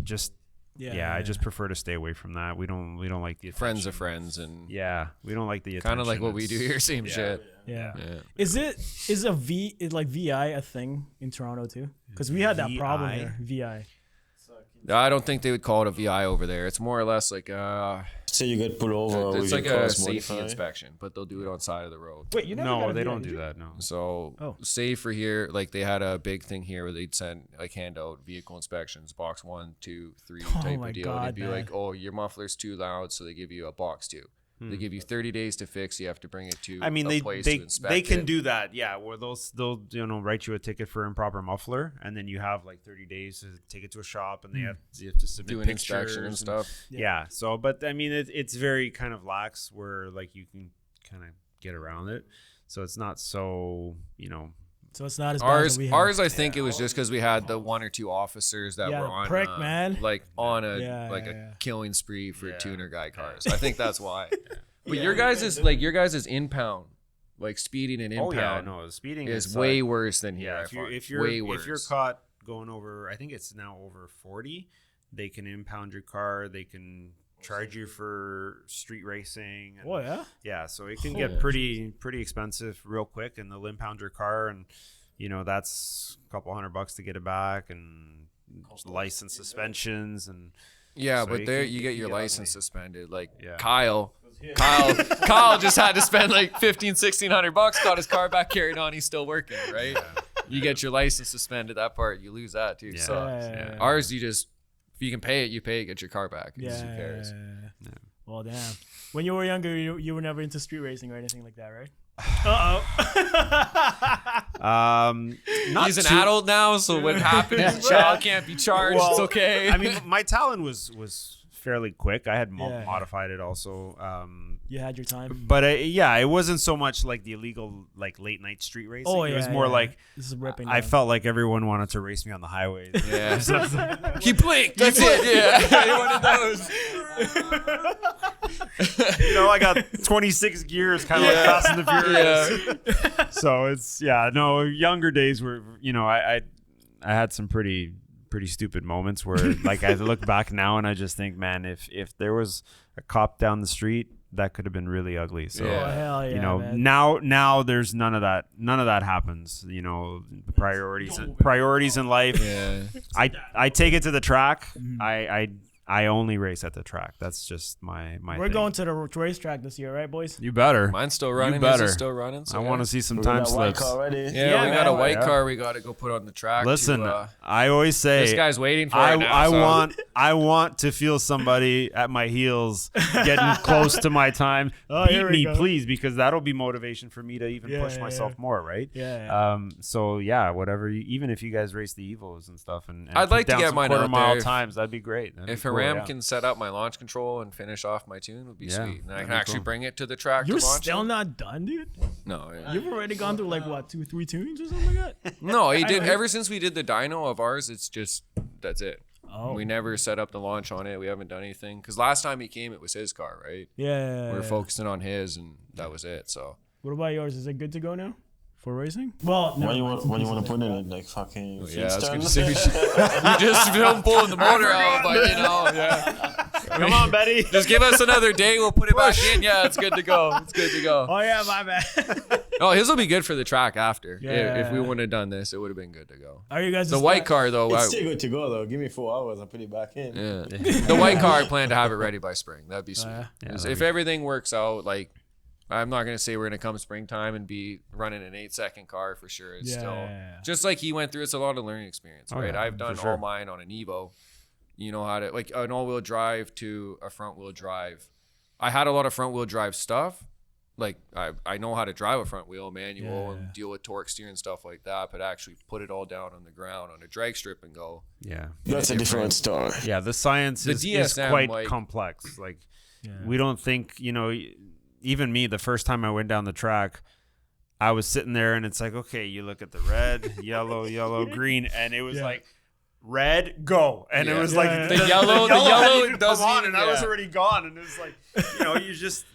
Just I just prefer to stay away from that. We don't like the Friends attention. of friends and Yeah, we don't like the attention. kind of like what we do It's- here, same shit. Yeah. Yeah. Is like VI a thing in Toronto too? Because we had that problem VI? here. VI. I don't think they would call it a VI over there. It's more or less like So you get pulled over. it's with like your a car's safety modified. inspection, but they'll do it on side of the road. Wait, you never got No, a they VI, don't did do you? that. No. So Oh. say for here, like they had a big thing here where they'd send like hand out vehicle inspections, box 1, 2, 3 type my of deal. God, and it'd be man. like, oh, your muffler's too loud, so they give you a box 2. They give you 30 days to fix. You have to bring it to I mean, a they place they to inspect they can it. do that, yeah. Where they'll write you a ticket for improper muffler, and then you have like 30 days to take it to a shop, and you have to submit do an pictures inspection and stuff. Yeah. So, but I mean, it's very kind of lax where like you can kind of get around it. So it's not so So it's not as bad as we have. Ours, I think it was just because we had the 1 or 2 officers that Yeah, were on prick, man. like on a Yeah, like yeah, a yeah. killing spree for Yeah. tuner guy cars. I think that's why. But your guys is impound, like speeding and Oh yeah, impound no, the speeding is is way like, worse than here. Yeah, I if you're find. if you're way if you're worse. caught going over, I think it's now over 40, they can impound your car. They can charge you for street racing. And, Oh yeah. yeah, so it can Holy get pretty expensive real quick, and they'll impound your car, and that's a couple $100 to get it back, and license suspensions, and Yeah, So but you there can- you it get can your get license ugly. suspended. Like Yeah. Kyle just had to spend like $1,500-$1,600, got his car back carried on. He's still working, right? You get your license suspended. That part you lose that too. Yeah. So Yeah. ours, you just if you can pay it, you pay it. Get your car back. Yeah. Who cares? Well, damn. When you were younger, you were never into street racing or anything like that, right? Not He's an too- adult now, so what happened is a child can't be charged. Well, it's okay. I mean, my talent was fairly quick. I had Yeah. modified it also. You had your time. But it wasn't so much like the illegal like late night street racing. Oh, It was yeah, more yeah. like This is ripping. I down. felt like everyone wanted to race me on the highways. Yeah. He blinked. That's it. Yeah. One of those. I got 26 gears, kind of like Fast and the Furious. Yeah. So it's younger days were I had some pretty stupid moments where like I look back now and I just think, man, if there was a cop down the street, that could have been really ugly. So Oh, hell yeah, man. now there's none of that happens. Priorities in life. Yeah. I take it to the track. Mm-hmm. I only race at the track. That's just my We're thing. going to the racetrack this year, right, boys? You better. Mine's still running. You better. Is it still running? So I want to see some We time got a white slips. car already. Yeah, we got a man. white Yeah. car. We got to go put on the track. Listen, to, I always say this guy's waiting for I it now. so. I want to feel somebody at my heels getting close to my time. Oh, Beat here we me, go. please, because that'll be motivation for me to even Yeah, push yeah, myself yeah. more, right? Yeah. So yeah, whatever. Even if you guys race the Evos and stuff, and I'd put like to down get some mine quarter out mile there. times, that'd be great. That'd If be cool, Haram yeah. can set up my launch control and finish off my tune, would be Yeah, sweet. And I that'd can be actually cool. bring it to the track You're to launch still it. not done, dude? No, yeah. You've already gone through like what, 2-3 tunes or something like that? No, he did. I- Ever since we did the dyno of ours, it's just that's it. Oh. We never set up the launch on it. We haven't done anything because last time he came, it was his car, right? Yeah. We were focusing on his, and that was it. So What about yours? Is it good to go now for racing? Well, no. When you want to put it in like fucking yeah, I was Flintstones? gonna say we just don't pulling the motor out, but yeah. Come on, Betty. Just give us another day. We'll put it back in. Yeah, it's good to go. It's good to go. Oh yeah, my bad. Oh, his will be good for the track after. Yeah. If we wouldn't have done this, it would have been good to go. Are you guys The just white car though, It's still good to go though. Give me 4 hours and put it back in. yeah. The white car, I plan to have it ready by spring. That'd be sweet. yeah. 'Cause if everything works out, like I'm not gonna say we're gonna come springtime and be running an 8-second car for sure. It's still Yeah. just like he went through. It's a lot of learning experience, right? yeah, I've done for sure. all mine on an Evo. You know how to like an all-wheel drive to a front-wheel drive. I had a lot of front-wheel drive stuff. Like I know how to drive a front wheel manual Yeah. and deal with torque steer and stuff like that, but actually put it all down on the ground on a drag strip and go. Yeah. That's a different story. Yeah, the science The is DSM, quite like- complex. Like, we don't think, even me, the first time I went down the track, I was sitting there and it's like, okay, you look at the red, yellow, green, and it was like, red, go. And it Yeah. was Yeah, like, yeah. The yellow hadn't even doesn't come on, even- and I was yeah. already gone. And it was like,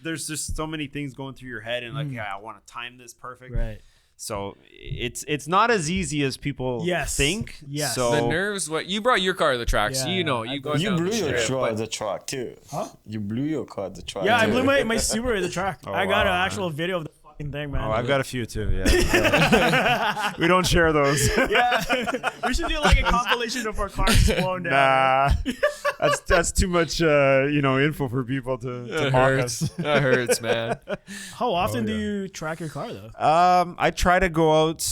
there's just so many things going through your head and like, yeah, I want to time this perfect. Right. So it's not as easy as people Yes. think. Yes. So The nerves, what you brought your car to the track, so Yeah, you know I you go You down blew the your strip, car but at the track too. Huh? You blew your car at the track. Yeah, I too. blew my Subaru at the track. I got an wow. actual video of the fucking thing, man. Oh, I've got a few too. Yeah, we don't share those. Yeah. We should do like a compilation of our cars blown down. Nah, that's too much, info for people to That mock hurts. us. That hurts, man. How often do you track your car though? I try to go out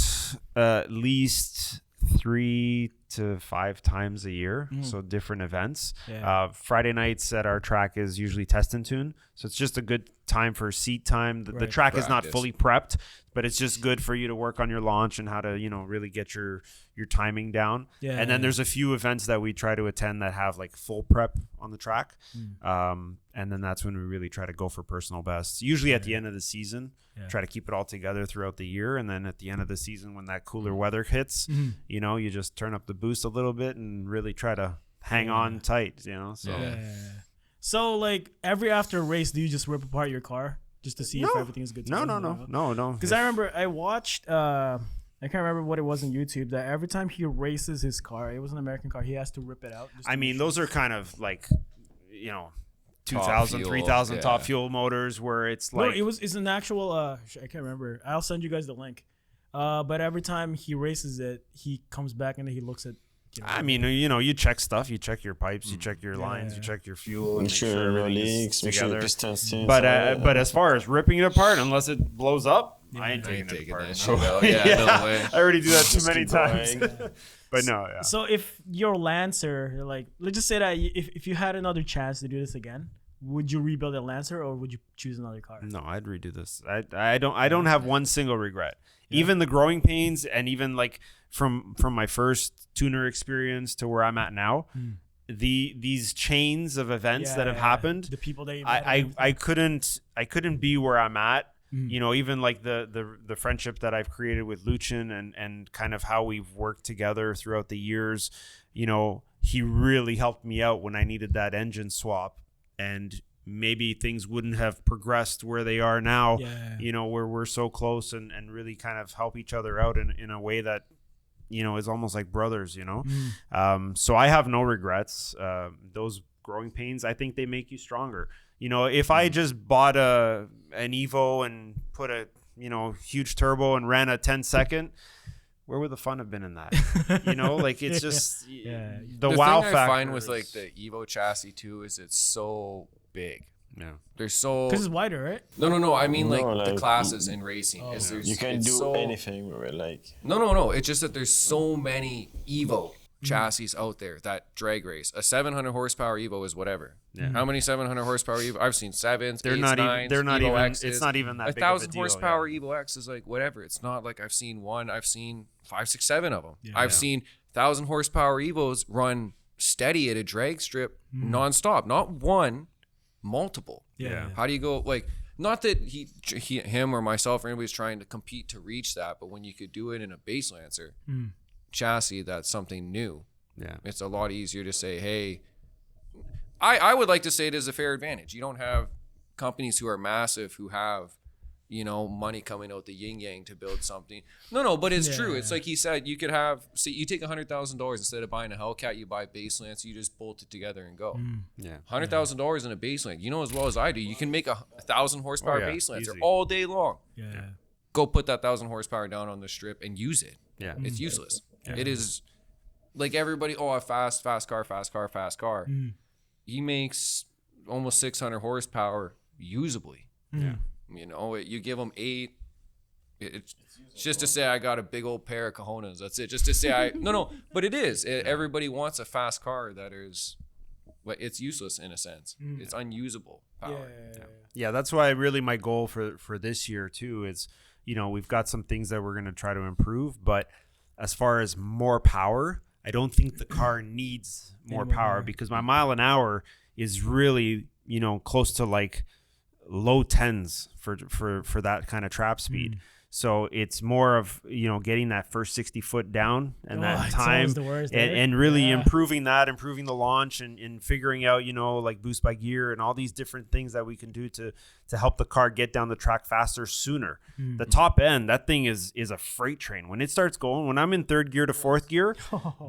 at least 3 to 5 times a year, so different events. Yeah. Friday nights at our track is usually test and tune, so it's just a good time for seat time. The Right. track is not Practice. fully prepped, but it's just good for you to work on your launch and how to really get your timing down. Yeah, And then yeah. there's a few events that we try to attend that have like full prep on the track, and then that's when we really try to go for personal bests. Usually at the end of the season, try to keep it all together throughout the year, and then at the end of the season when that cooler weather hits, you just turn up the boost a little bit and really try to hang on tight. So. Yeah. Yeah. So like every after race, do you just rip apart your car just to see if No. everything is good? To No, go? no. Because I remember I watched. I can't remember what it was on YouTube. That every time he races his car, it was an American car, he has to rip it out. just to I make mean, sure. those are kind of like, 2,000, fuel, 3,000 yeah. top fuel motors where it's like, No, it's an actual. I can't remember. I'll send you guys the link. But every time he races it, he comes back and he looks at. I mean, you check stuff, you check your pipes, you check your lines, you check your fuel, and Make sure no everything is leaks. Make sure the together. pistons tune. But as far as ripping it apart, unless it blows up, I ain't I ain't taking it taking apart. that shit out. Yeah, no way. I already do that too Just many keep times. going. But no, yeah. So if your Lancer, like, let's just say that if you had another chance to do this again, would you rebuild a Lancer or would you choose another car? No, I'd redo this. I don't have one single regret. Even the growing pains and even like from my first tuner experience to where I'm at now, these chains of events that have Yeah. happened, The people that you met and I everything. I couldn't be where I'm at. You know, even like the friendship that I've created with Luchin and kind of how we've worked together throughout the years. You know, he really helped me out when I needed that engine swap, and maybe things wouldn't have progressed where they are now. Yeah. You know, where we're so close and really kind of help each other out in a way that, you know, is almost like brothers, you know. So I have no regrets. Those growing pains, I think they make you stronger. You know, if I just bought an Evo and put a, you know, huge turbo and ran a 10-second, where would the fun have been in that? You know, like it's just the wow thing factor. I find with like the Evo chassis too is it's so big. Yeah. They're so Because it's wider, right? no. I mean like No, the like, classes in racing. Is there's, You can it's do so, anything with it. Like, No. It's just that there's so many Evo chassis out there that drag race. A 700 horsepower Evo is whatever. How many 700 horsepower Evo? I've seen 7s, They're 8s, not 9s, even. They're not Evo even. X's. It's not even that A big of a 1,000 deal. horsepower Yeah. Evo X is like whatever. It's not like I've seen one. I've seen 5, 6, 7 of them. I've seen 1,000 horsepower Evos run steady at a drag strip nonstop. Not one, multiple. Yeah. How do you go like? Not that him or myself or anybody's trying to compete to reach that, but when you could do it in a base Lancer chassis, that's something new. Yeah. It's a lot easier to say, hey, I would like to say it is a fair advantage. You don't have companies who are massive who have, you know, money coming out the yin yang to build something. No, but it's true. It's like he said, you could have, see, you take $100,000 instead of buying a Hellcat, you buy a base Lance, you just bolt it together and go. Yeah. $100,000 in a base Lance. You know as well as I do, you can make a 1,000 horsepower base Lancer easy. all day long. Yeah. Go put that 1,000 horsepower down on the strip and use it. Yeah. It's useless. It is like everybody, a fast car. He makes almost 600 horsepower usably. Yeah. You know, you give him 8. It's just to say I got a big old pair of cojones. That's it. Just to say no, but it is. Everybody wants a fast car that is, but it's useless in a sense. It's unusable power. Yeah, that's why really my goal for this year too is, you know, we've got some things that we're going to try to improve, but as far as more power, I don't think the car needs more power because my mile an hour is really, you know, close to like low 10s for that kind of trap speed. So it's more of, you know, getting that first 60 foot down and that it's time always the worst, eh? and really improving the launch and figuring out, you know, like boost by gear and all these different things that we can do to help the car get down the track faster sooner. The top end, that thing is a freight train. When it starts going, when I'm in third gear to fourth gear,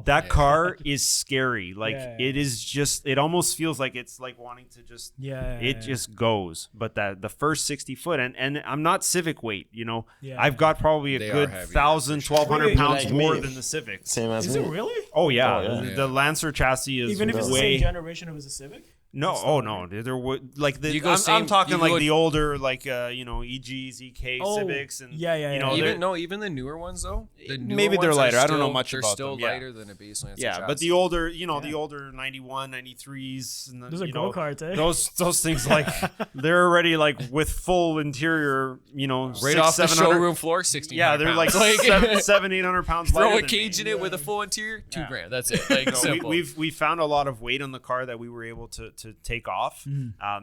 that car is scary. Like it is just, it almost feels like it's like wanting to just, it just goes. But the first 60 foot and I'm not Civic weight, you know, I've got probably They a are good heavy, 1,000, 1,200 Wait, pounds like more me. than the Civic. same as Is me. it really? Oh yeah. Oh, yeah. The Lancer chassis is Even if it's the way same generation of a Civic? no. Oh no, there were like the You go I'm talking you like go- the older like you know EGs, EK Civics and you know Even the newer ones though. The newer Maybe they're ones are lighter. I don't know still- much they're about still them, yeah. lighter than a base Lancer yeah, chassis. but the older, you know, the older 91, 93s, and Those are you know, go-karts, eh? Those things like they're already like with full interior, you know, right 600, off the 700 showroom floor, 16. Yeah, they're like 700-800 pounds lighter throw a than cage me. in it with a full interior, $2,000. That's it. Like simple. We found a lot of weight on the car that we were able to take off.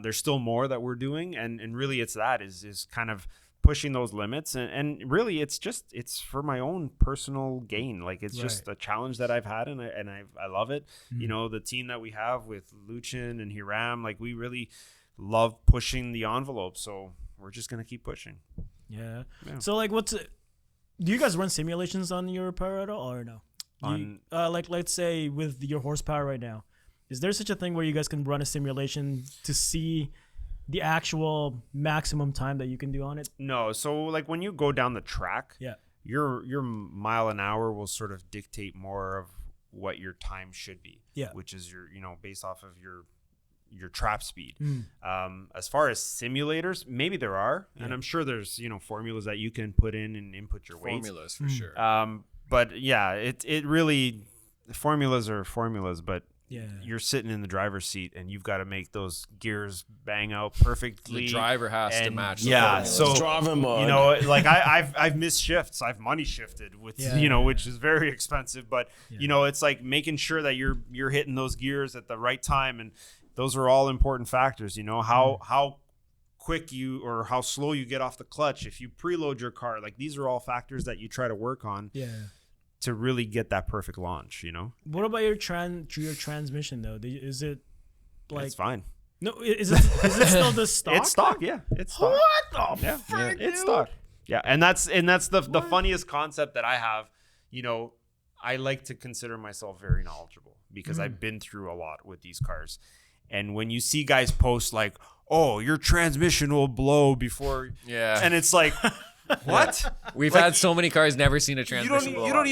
There's still more that we're doing, and really it's that is kind of pushing those limits, and really it's for my own personal gain. Like it's just a challenge that I've had, and I love it. You know, the team that we have with Luchin and Hiram, like we really love pushing the envelope, so we're just gonna keep pushing. Yeah. So like, do you guys run simulations on your power at all, or no? Like let's say with your horsepower right now, is there such a thing where you guys can run a simulation to see the actual maximum time that you can do on it? No, so like when you go down the track, your mile an hour will sort of dictate more of what your time should be. Yeah. Which is your, you know, based off of your trap speed. As far as simulators, maybe there are, and I'm sure there's, you know, formulas that you can put in and input your weights. Formulas for sure. But yeah, it really, formulas are formulas, but you're sitting in the driver's seat and you've got to make those gears bang out perfectly. The driver has to And match. the yeah, car. so Driving mode. you know, like I've missed shifts. I've money shifted with which is very expensive. But you know, it's like making sure that you're hitting those gears at the right time, and those are all important factors. You know, how quick you or how slow you get off the clutch. If you preload your car, like these are all factors that you try to work on. To really get that perfect launch, you know. What about your transmission though? Is it like It's fine. No, is it still the stock? It's stock, yeah. It's stock. What the fuck? It's stock. Yeah, and that's the funniest concept that I have. You know, I like to consider myself very knowledgeable because I've been through a lot with these cars. And when you see guys post like, "Oh, your transmission will blow before," and it's like, what? We've Like, had so many cars, never seen a you transmission. don't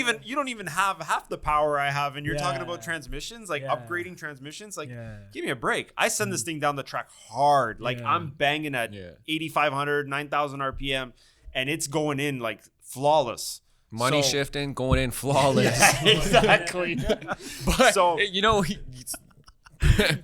even have half the power I have, and you're talking about transmissions, like upgrading transmissions. Like, give me a break. I send this thing down the track hard, like I'm banging at 8,500, 9,000 RPM, and it's going in like flawless. Money shifting, going in flawless. Yeah, exactly. But So- you know,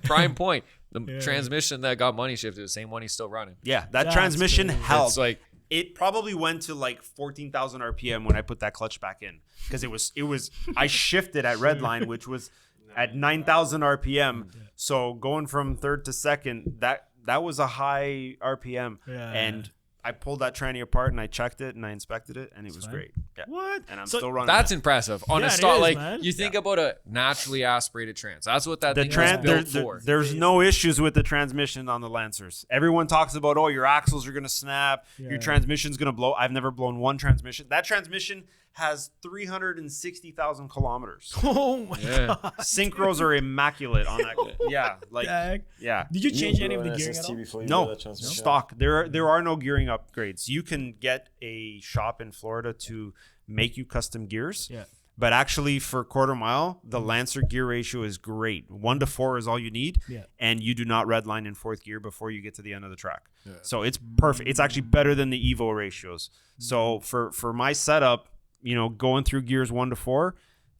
prime point. The transmission that got money shifted, the same one he's still running. Yeah, that transmission held. It's like It probably went to like 14,000 RPM when I put that clutch back in, because it was I shifted at redline, which was at 9,000 RPM. So going from third to second, that was a high RPM. And I pulled that tranny apart and I checked it and I inspected it and it was great. Yeah. What? And I'm So still running. that's it. impressive. On Yeah, a it stock, is, like man. you think about a naturally aspirated trans. That's what that The thing was built for. there's no issues with the transmission on the Lancers. Everyone talks about, oh, your axles are gonna snap, your transmission's gonna blow. I've never blown one transmission. That transmission has 360,000 kilometers. Oh my god. Synchros are immaculate on that. Yeah, like Dag. yeah. Did you change any of the gearing at all? before you No, do that transmission? stock. There are no gearing upgrades. You can get a shop in Florida to make you custom gears. Yeah. But actually, for quarter mile, the Lancer gear ratio is great. 1-4 is all you need, and you do not redline in fourth gear before you get to the end of the track. So it's perfect. It's actually better than the Evo ratios. So for my setup, you know, going through gears 1-4,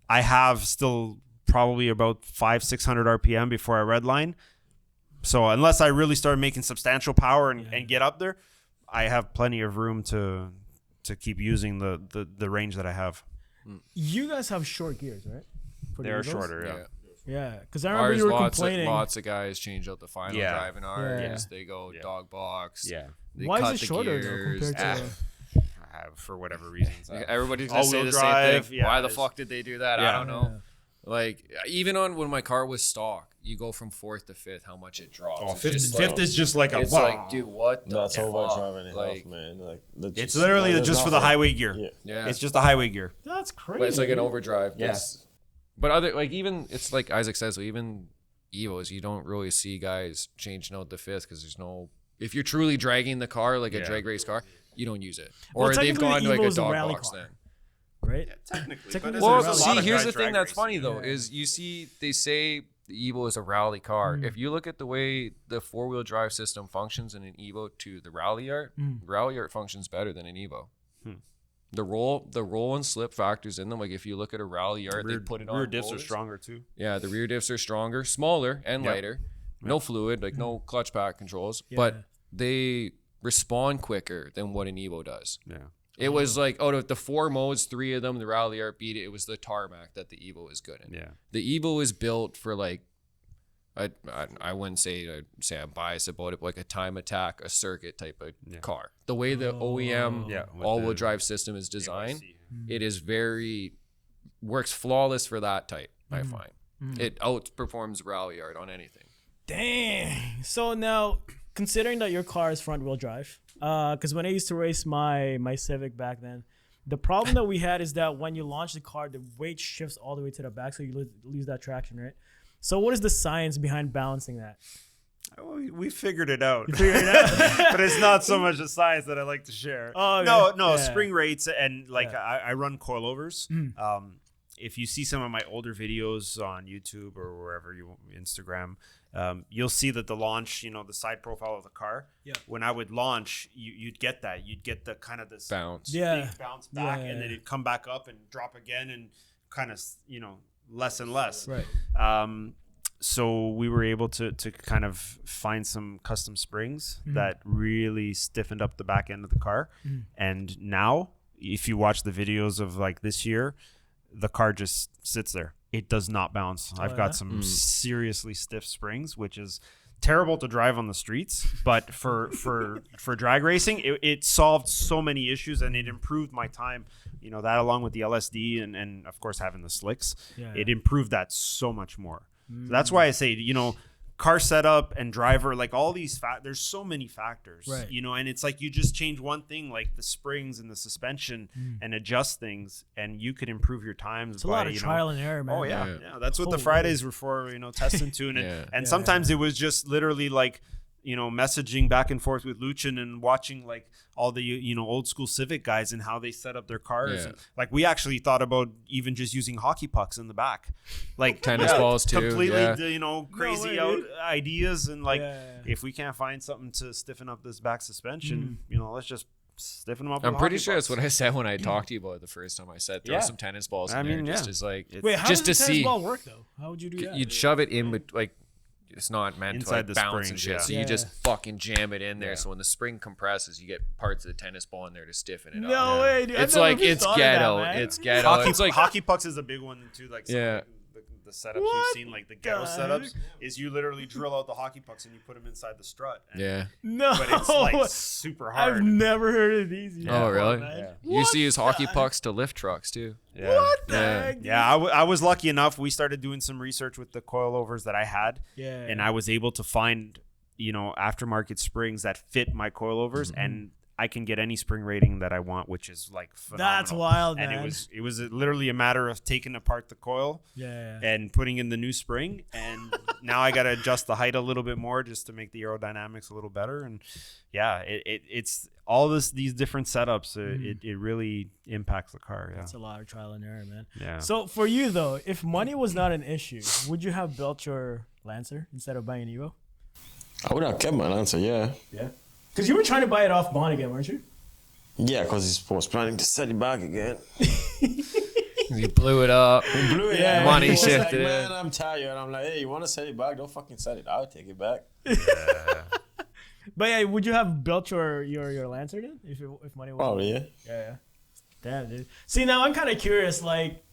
I have still probably about 500-600 RPM before I redline. So unless I really start making substantial power and get up there, I have plenty of room to keep using the range that I have. You guys have short gears, right? For the They are Evos? shorter, yeah. Yeah, because I remember Ours, you were lots complaining. of guys change out the final drive in ours. Yeah. They go dog box. Yeah. They Why cut is it the shorter gears. though compared to? For whatever reasons. Everybody's gonna say All-wheel the drive, same thing. yeah, Why the it's- fuck did they do that? I don't know. Like even on when my car was stock, you go from fourth to fifth, how much it drops. Oh, It's fifth just like- is just like a It's wow. like, dude, what the That's fuck? overdriving it Like, off, man. Like It's literally just for the highway gear. Yeah. yeah, It's just a highway gear. That's crazy. but it's like an overdrive. Yeah. Yes. But other like even it's like Isaac says, so even Evos, you don't really see guys changing out the fifth because there's no. If you're truly dragging the car like a drag race car, you don't use it, Well, or they've technically gone to the like a Evo's a dog rally box car. then. right? Technically. Technically, Well, it's a see, rally. here's the thing that's funny though is you see they say the Evo is a rally car. If you look at the way the 4-wheel drive system functions in an Evo to the Rally Art, Rally Art functions better than an Evo. The roll and slip factors in them. Like if you look at a Rally Art, they put it on rear diffs are rollers. stronger too. Yeah, the rear diffs are stronger, smaller, and lighter. No fluid, like no clutch pack controls, but they respond quicker than what an Evo does. Yeah. It was like out of the 4 modes, 3 of them, the Rally Art beat it. It was the tarmac that the Evo is good in. Yeah. The Evo is built for like, I wouldn't say I'm biased about it, but like a time attack, a circuit type of car. The way the OEM with all-wheel the drive system is designed, AYC. it is works flawless for that type. I find it outperforms Rally Art on anything. Dang. So now, considering that your car is front wheel drive, because when I used to race my Civic back then, the problem that we had is that when you launch the car, the weight shifts all the way to the back, so you lose that traction, right? So what is the science behind balancing that? We figured it out. Figure it out. But it's not so much a science that I like to share. Oh, No, yeah. spring rates and like I run coilovers. If you see some of my older videos on YouTube or wherever Instagram, you'll see that the launch, the side profile of the car. Yeah. When I would launch, you'd get that. You'd get the kind of this Bounce. big bounce back, Yeah. and then it'd come back up and drop again, and kind of less and less. Right. so we were able to kind of find some custom springs that really stiffened up the back end of the car. And now, if you watch the videos of like this year, the car just sits there. It does not bounce. I've got some seriously stiff springs, which is terrible to drive on the streets, but for drag racing, it solved so many issues, and it improved my time. You know, that along with the LSD and of course having the slicks, it improved that so much more. So that's why I say, you know, car setup and driver, like all these there's so many factors, right. you know, and it's like you just change one thing, like the springs and the suspension, and adjust things, and you could improve your times. It's a lot of trial and error, man. Oh yeah. That's what the Fridays were for, you know, test and tune. And sometimes it was just literally like, you know, messaging back and forth with Luchin and watching like all the, you know, old school Civic guys and how they set up their cars. And, like, we actually thought about even just using hockey pucks in the back, like tennis balls too. Completely, you know, crazy No way, out dude. ideas. And like, if we can't find something to stiffen up this back suspension, you know, let's just stiffen them up. I'm with pretty hockey sure pucks. that's what I said when I talked to you about it the first time. I said throw some tennis balls in there, just as like, Wait, how just does to the tennis see. ball work though? How would you do that? You'd shove it in, but like it's not meant Inside to the like bounce and springs, shit. yeah. So you just fucking jam it in there. So when the spring compresses, you get parts of the tennis ball in there to stiffen it up. No way, dude. I've It's never like even it's thought of that, ghetto. man. It's ghetto. Hockey, It's like hockey pucks is a big one too. Like some of the setups we've What seen, like the ghetto the setups, is you literally drill out the hockey pucks and you put them inside the strut. And, yeah. No, but it's like super hard. I've never heard of these. Oh really? Man. You used to use hockey pucks to lift trucks too. Yeah. What the Yeah. heck? dude? Yeah, I was lucky enough. We started doing some research with the coilovers that I had, Yeah. and I was able to find, you know, aftermarket springs that fit my coilovers, and I can get any spring rating that I want, which is like phenomenal. That's wild, And man. it was literally a matter of taking apart the coil Yeah. and putting in the new spring, and now I got to adjust the height a little bit more just to make the aerodynamics a little better. And yeah, it's all these different setups. It really impacts the car. Yeah. It's a lot of trial and error, man. Yeah. So for you though, if money was not an issue, would you have built your Lancer instead of buying an Evo? I would have kept my Lancer, yeah. Yeah. Because you were trying to buy it off bond again, weren't you? Yeah, because he was planning to sell it back again. You blew it up. Blew it. Yeah. Money He was shifted like, it. man, I'm tired. I'm like, hey, you want to sell it back? Don't fucking sell it. I'll take it back. But yeah, would you have built your Lancer then if money was? Probably, yeah. Yeah. Damn, dude. See, now I'm kind of curious, like,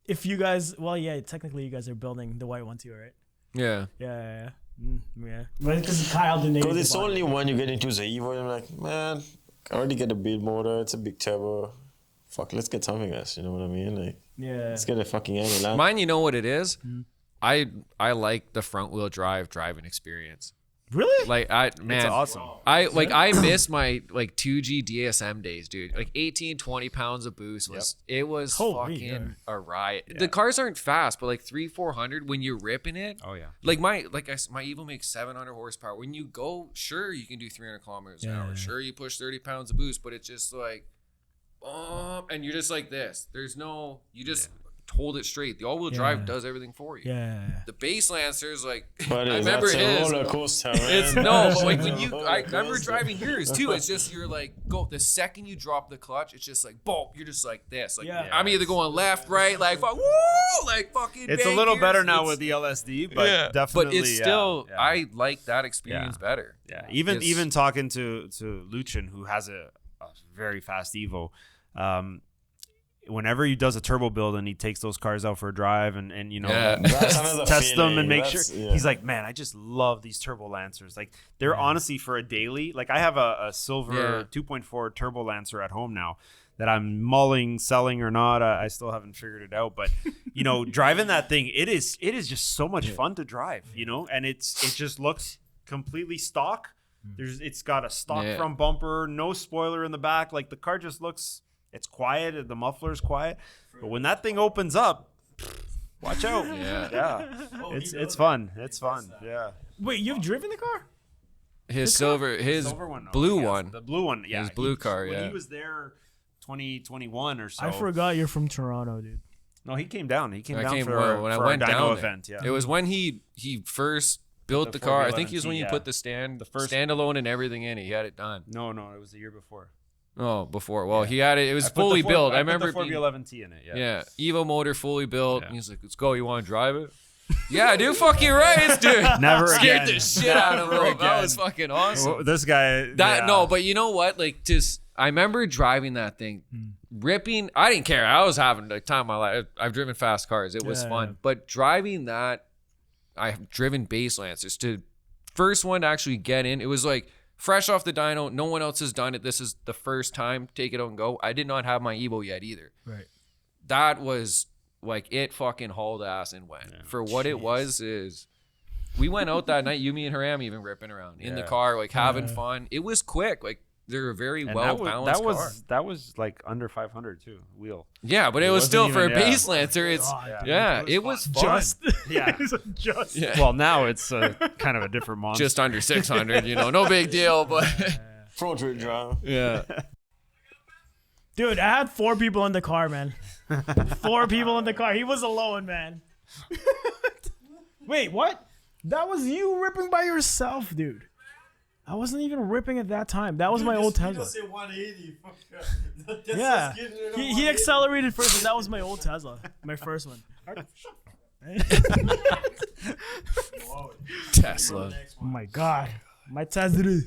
if you guys, well, yeah, technically you guys are building the white one too, right? Yeah. Yeah. Yeah. But because Kyle donated. Because it's the bond. only when you get into the Evo, I'm like, man, I already get a build motor. It's a big turbo. Fuck, let's get something else. You know what I mean? Like, Yeah. let's get a fucking Lancer. Mine, you know what it is? I like the front wheel drive driving experience. Really? Like It's awesome. I miss my like 2G DSM days, dude. Like 18, 20 pounds of boost was it was Holy, fucking a riot. The cars aren't fast, but like 300-400 when you're ripping it. Oh yeah. Like my Evo makes 700 horsepower. When you go, sure you can do 300 kilometers an hour. Sure you push 30 pounds of boost, but it's just like, and you're just like this. There's no, you just hold it straight. The all-wheel drive does everything for you. Yeah. The base Lancer's like, But I remember that's a his. roller coaster, man. It's no, but like when It's a you, roller I remember coaster. driving yours too. It's just you're like, go the second you drop the clutch, it's just like, boom, you're just like this. Like Yeah. I'm either going left, right, like woo, like fucking. It's a bang little gears. better now It's- with the LSD, but definitely. But it's still, yeah. I like that experience better. Yeah, It's- even talking to Luchin, who has a very fast Evo, whenever he does a turbo build and he takes those cars out for a drive and you know Yeah. That's another test them and feeling. make sure, That's- yeah. he's like, man, I just love these turbo Lancers. Like they're honestly for a daily. Like I have a silver 2.4 turbo Lancer at home now that I'm mulling selling or not. I still haven't figured it out, but you know, driving that thing, it is just so much fun to drive, you know, and it just looks completely stock. It's got a stock front bumper, no spoiler in the back. Like the car just looks, it's quiet. The muffler's quiet, but when that thing opens up, watch out. Yeah. It's fun. It's fun. Yeah. Wait, you've driven the car? His silver, his Silver one, no, blue yes, one. the blue one. Yeah, His blue car, When yeah. he was there, 2021 or so. I forgot you're from Toronto, dude. No, he came down. He came I down came for, when I for went our dyno down there. event. Yeah. It was when he first built The the car. I think 4B11T, he was when you yeah. put the stand, the first- standalone and everything in. He had it done. No, it was the year before. Oh, before. Well, he had it. It was I put fully the built. I put remember the it being, 4B11T in it. Yeah. yeah, Evo motor fully built. Yeah. And he's like, "Let's go. You want to drive it?" Yeah, dude, fucking right, dude. Never Scared again. the shit out of him. That was fucking awesome. Well, this guy. That no, but you know what? Like, just I remember driving that thing, ripping. I didn't care. I was having the time of my life. I've driven fast cars. It was fun. But driving that, I've driven base Lancers to first one to actually get in. It was like fresh off the dyno. No one else has done it. This is the first time. Take it on go. I did not have my Evo yet either. Right. That was like it fucking hauled ass and went. For what it was is. We went out that night. You, me, and Haram even ripping around in the car, like having fun. It was quick. Like they're a very well balanced car. That was like under 500 too. Wheel. Yeah, but it was still for a base Lancer. It's it was fun. Just Yeah. just. Yeah. Well, now it's kind of a different monster. Just under 600. No big deal. But Front root drive. yeah, Dude, I had 4 people in the car, man. 4 people in the car. He was alone, man. Wait, what? That was you ripping by yourself, dude. I wasn't even ripping at that time. That was my old Tesla. Say 180. Yeah. He accelerated first, and that was my old Tesla. My first one. Tesla. Oh my God. My Tesla.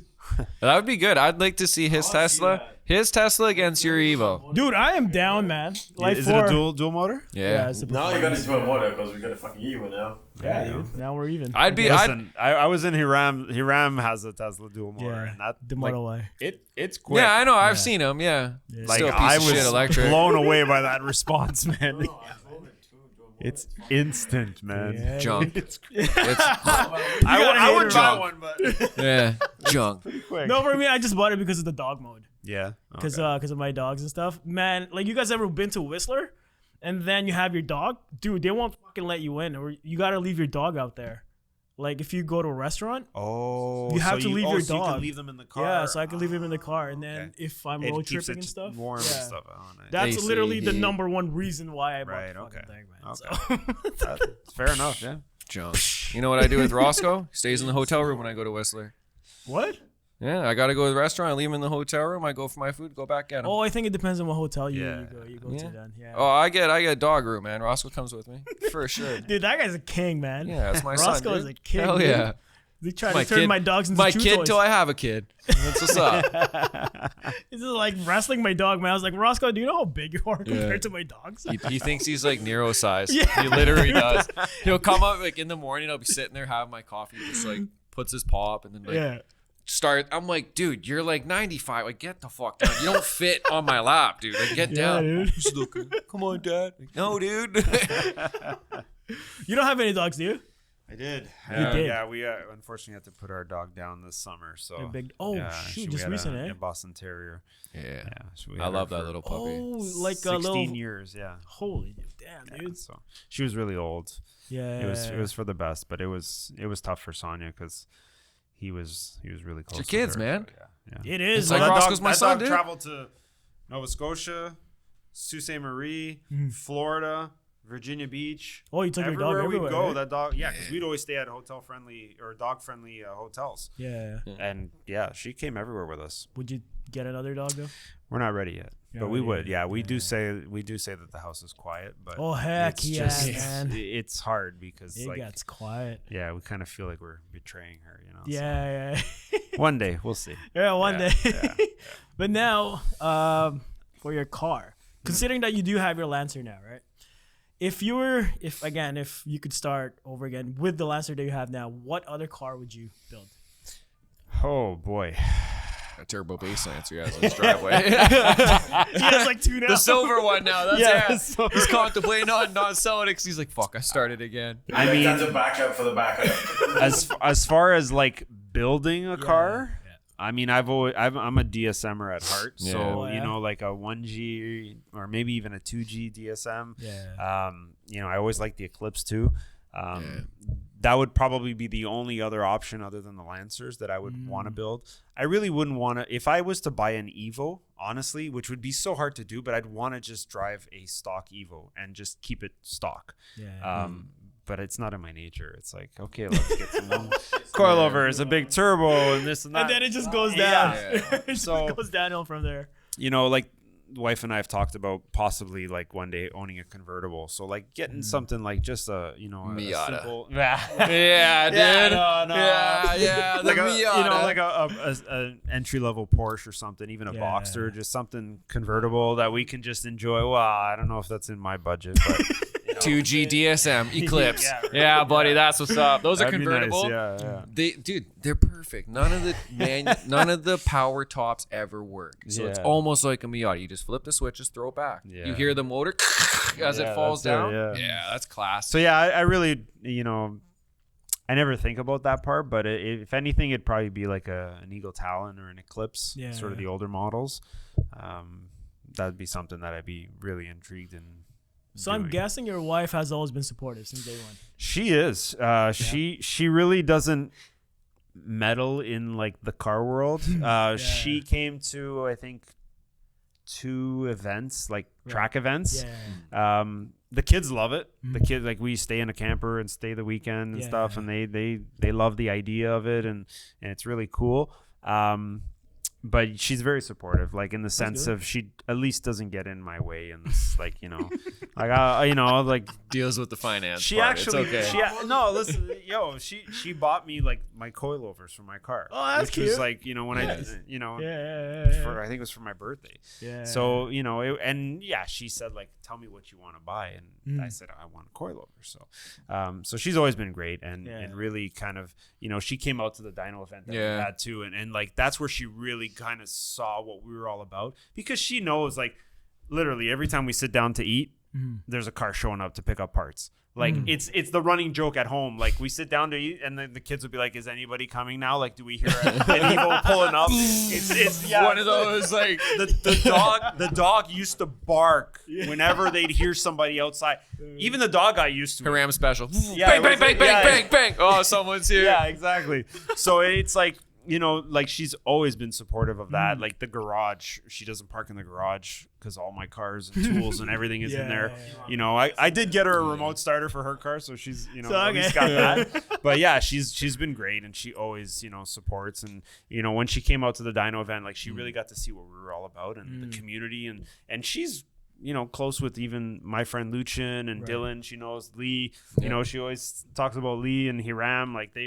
That would be good. I'd like to see his Tesla. His Tesla against your Evo. Dude, I am down, man. Like Is it a dual motor? Yeah. it's a Now you're gonna do a motor because we got a fucking Evo now. yeah, dude. Now we're even. Listen, I was in Hiram. Hiram has a Tesla dual motor, and that the Model Y. it's quick. Yeah, I know. I've seen him. Yeah. Like Still a piece I of shit was electric. blown away by that response, man. It's instant, man. Yeah, Junk. dude. I would buy junk. one, but Yeah. Junk. quick. No, for me, I just bought it because of the dog mode. Yeah, Because okay. of my dogs and stuff. Man, like, you guys ever been to Whistler? And then you have your dog? Dude, they won't fucking let you in. Or you got to leave your dog out there. Like, if you go to a restaurant, Oh, you have to leave your so you dog. can leave them in the car. Yeah, so I can leave him in the car. And then okay. if I'm It road keeps tripping it and stuff. warm yeah. and stuff. Oh, nice. That's AC literally the heat. number one reason why I bought Right, the fucking okay. thing, man. Okay. So. That's fair enough. Yeah. Junk. You know what I do with Roscoe? He stays in the hotel room when I go to Whistler. What? Yeah, I gotta go to the restaurant. I leave him in the hotel room. I go for my food. Go back get him. Oh, I think it depends on what hotel you Yeah. go Yeah. to then. Yeah. Oh, I get a dog room, man. Roscoe comes with me for sure. Dude, that guy's a king, man. Yeah, that's my son. Roscoe is Dude. a king. Hell dude. yeah. They try My to turn kid- my dogs into My chew kid toys. till I have a kid. That's what's up. This is like wrestling my dog, man. I was like, Roscoe, do you know how big you are compared Yeah. to my dogs? He thinks he's like Nero size. Yeah. He literally does. He'll come up like in the morning. I'll be sitting there having my coffee. Just like puts his paw up and then like Yeah. start. I'm like, dude, you're like 95. Like, get the fuck down. You don't fit on my lap, dude. Like, get Yeah, down. dude. Just looking. Come on, Dad. Like, no, dude. You don't have any dogs, do you? I did. did. Yeah, we unfortunately had to put our dog down this summer. So A big- oh, yeah, shoot, we just had recent, a eh? Boston Terrier. yeah. Yeah, so we I had her love that for little puppy. Oh, like a 16 little. years. Yeah. Holy damn, Yeah, dude. so she was really old. Yeah. It was for the best, but it was tough for Sonia because he was really close. your to kids, her, man. so yeah. It is. It's like man. Roscoe's my that son, dog dude. traveled to Nova Scotia, Sault Ste. Marie, Florida, Virginia Beach. Oh, you took your dog everywhere we everywhere, go. right? That dog, yeah, because we'd always stay at hotel friendly or dog friendly hotels, Yeah. and yeah, she came everywhere with us. Would you get another dog though? We're not ready yet, You're but not we ready would. yet. Yeah, we do say that the house is quiet, but Oh heck it's yeah, just, man. it's hard because It like gets quiet. yeah, we kind of feel like we're betraying her, you know. so Yeah, one day we'll see. yeah. One Yeah, day. But now, for your car, considering that you do have your Lancer now, right? If you could start over again with the Lancer that you have now, what other car would you build? Oh boy. A turbo base Lancer has on his driveway. He has like 2 now. The silver one now. That's Yeah, it. the silver He's contemplating not selling it because he's like, fuck, I started again. I mean, that's a backup for the backup. as far as like building a car, I mean, I'm a DSMer at heart, Yeah. so Oh, you yeah? know, like a 1G or maybe even a 2G DSM. Yeah. You know, I always like the Eclipse too. That would probably be the only other option other than the Lancers that I would want to build. I really wouldn't want to, if I was to buy an Evo, honestly, which would be so hard to do, but I'd want to just drive a stock Evo and just keep it stock. Yeah. But it's not in my nature. It's like, okay, let's get some coilovers, a big turbo, and this and that. And then it just goes down. Yeah. It just So- goes downhill from there. You know, like wife and I have talked about possibly like one day owning a convertible. So like getting something like just a Miata. simple, Yeah, dude. Yeah, the like Miata. like a entry level Porsche or something, even a Boxster, just something convertible that we can just enjoy. Well, I don't know if that's in my budget, but 2G DSM Eclipse. Yeah, right. Yeah, buddy, that's what's up. Those are that'd be nice. convertible. Yeah. They're perfect. None of the power tops ever work. So it's Yeah. almost like a Miata. You just flip the switches, throw it back. Yeah. You hear the motor as it Yeah, falls that's down. it, yeah. That's class. So yeah, I really, I never think about that part, but if anything, it'd probably be like an Eagle Talon or an Eclipse, sort of the older models. That'd be something that I'd be really intrigued in. So I'm guessing your wife has always been supportive since day one. She is. She really doesn't meddle in like the car world. She came to, I think, 2 events, like track events. The kids love it. The kids, like, we stay in a camper and stay the weekend and stuff, and they love the idea of it, and it's really cool. But she's very supportive, like in the sense of she at least doesn't get in my way, and like like Deals with the finance. she part. actually It's okay. she bought me like my coilovers for my car. Oh, that's which was cute. like when I for I think it was for my birthday. Yeah. So she said like, tell me what you want to buy, and I said I want a coilover. So she's always been great and really kind of she came out to the dyno event that we had too, and like that's where she really kind of saw what we were all about, because she knows like literally every time we sit down to eat, there's a car showing up to pick up parts. Like it's the running joke at home. Like we sit down to eat, and then the kids would be like, "Is anybody coming now? Like, do we hear an Evo pulling up?" It's one of those like the dog used to bark whenever they'd hear somebody outside. Even the dog got used to it. Haram special. Yeah, Bang, it bang, was bang, like- bang, yeah, bang, bang. Oh, someone's here. Yeah, exactly. So it's like, like she's always been supportive of that. Like the garage, she doesn't park in the garage because all my cars and tools and everything is in there. I did get her a remote starter for her car, so she's at least got that. But yeah, she's been great, and she always supports. And when she came out to the dyno event, like she really got to see what we were all about and the community, and she's close with even my friend Lucien and Dylan. She knows Lee. She always talks about Lee and Hiram. Like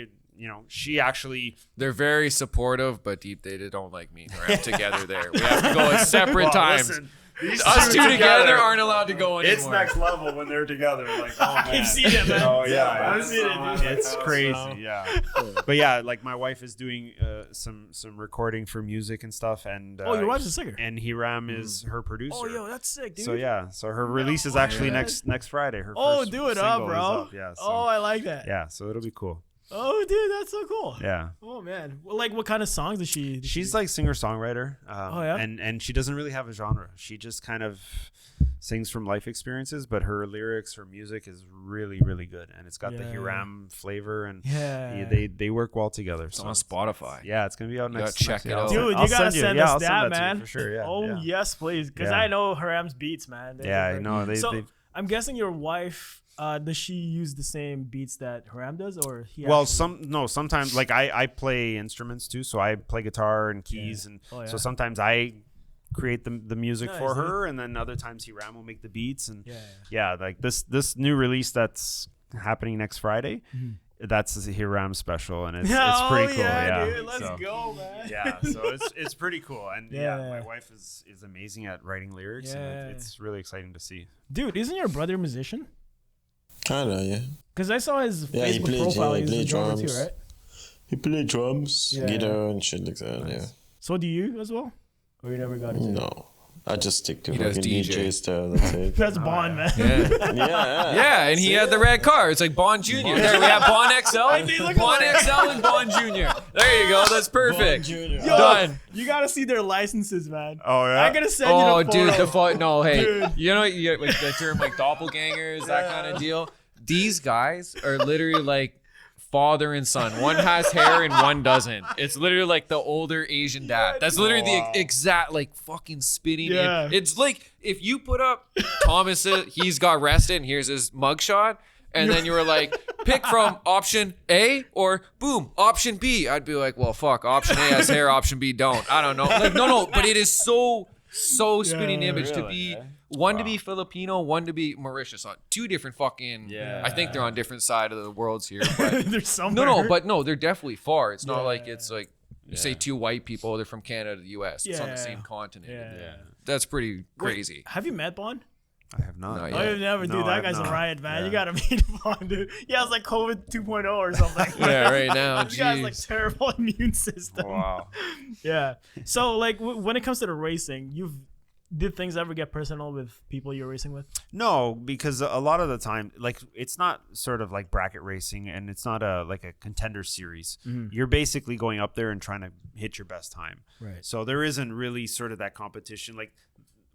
she actually. They're very supportive, but deep they don't like me. We're together there. We have to go at separate times. Listen, Us two together aren't allowed to go anymore. It's next level when they're together. Like, oh man. I've seen it, man. Oh yeah, I've seen it, dude. It's crazy. Yeah, but yeah, like my wife is doing some recording for music and stuff, and your wife's a singer. and Hiram is her producer. Oh, yo, that's sick, dude. So her release is actually next Friday. Her first do it single up, is bro. up. Yeah. So, I like that. yeah. So it'll be cool. Oh, dude, that's so cool. Yeah. Oh man, well, like what kind of songs does she? She's like singer-songwriter. yeah? And she doesn't really have a genre. She just kind of sings from life experiences, but her lyrics, her music is really, really good. And it's got the Hiram flavor, and they work well together. It's on Spotify. Yeah, it's going to be out next check it out. Dude, I'll you gotta send send yeah, us I'll send that, to you man. for sure. Yeah. Oh yeah. yes, please, because Yeah. I know Hiram's beats, man. Yeah, I know. So I'm guessing your wife. Does she use the same beats that Hiram does, or he? Well, actually... sometimes like I play instruments too, so I play guitar and keys, and so sometimes I create the music for her, and then other times Hiram will make the beats, and like this new release that's happening next Friday. That's a Hiram special, and it's pretty cool. Yeah, dude, let's go, man. Yeah, so it's pretty cool, and my wife is amazing at writing lyrics, and it's really exciting to see. Dude, isn't your brother a musician? Kinda, yeah. Because I saw his Yeah, he Facebook plays, profile. he He's a plays drummer drums. too, right? He played drums, guitar, and shit like that. Nice. Yeah. So do you as well, or you never got into it? No, I just stick to He does fucking DJ. DJ style. That's it. That's Bond, man. Yeah, and he had the red car. It's like Bond Jr. There, we have Bond XL, Bond XL, and Bond Jr. There you go. That's perfect. Yo, Done. You gotta see their licenses, man. Oh yeah. I gotta send Oh, you the dude, photo. no, hey, Dude. you know, you get like the term like doppelgangers, that kind of deal. These guys are literally like father and son. One has hair and one doesn't. It's literally like the older Asian dad. That's literally the exact like fucking spitting. Yeah. It's like if you put up Thomas, he's got arrested, and here's his mugshot. And then you were like, pick from option A or boom, option B. I'd be like, well, fuck, option A has hair, option B don't. I don't know. Like, no, but it is so so spitting Yeah, image to really, be eh? one to be Filipino, one to be Mauritius. On two different fucking. Yeah. I think they're on different side of the worlds here. But There's somewhere. no, they're definitely far. It's not like Yeah. it's like say two white people. They're from Canada to the U.S. It's on the same continent. Yeah. That's pretty Wait, crazy. have you met Bond? I have not. Not Oh, yet. you never, No, dude. That I've guy's a not. riot, man. Yeah. You gotta meet Bond, dude. He has like COVID 2.0 or something. Yeah, right now. This guy's like Jeez. terrible immune system. Wow. Yeah. So like when it comes to the racing, did things ever get personal with people you're racing with? No, because a lot of the time, like it's not sort of like bracket racing, and it's not like a contender series. You're basically going up there and trying to hit your best time. Right. So there isn't really sort of that competition. Like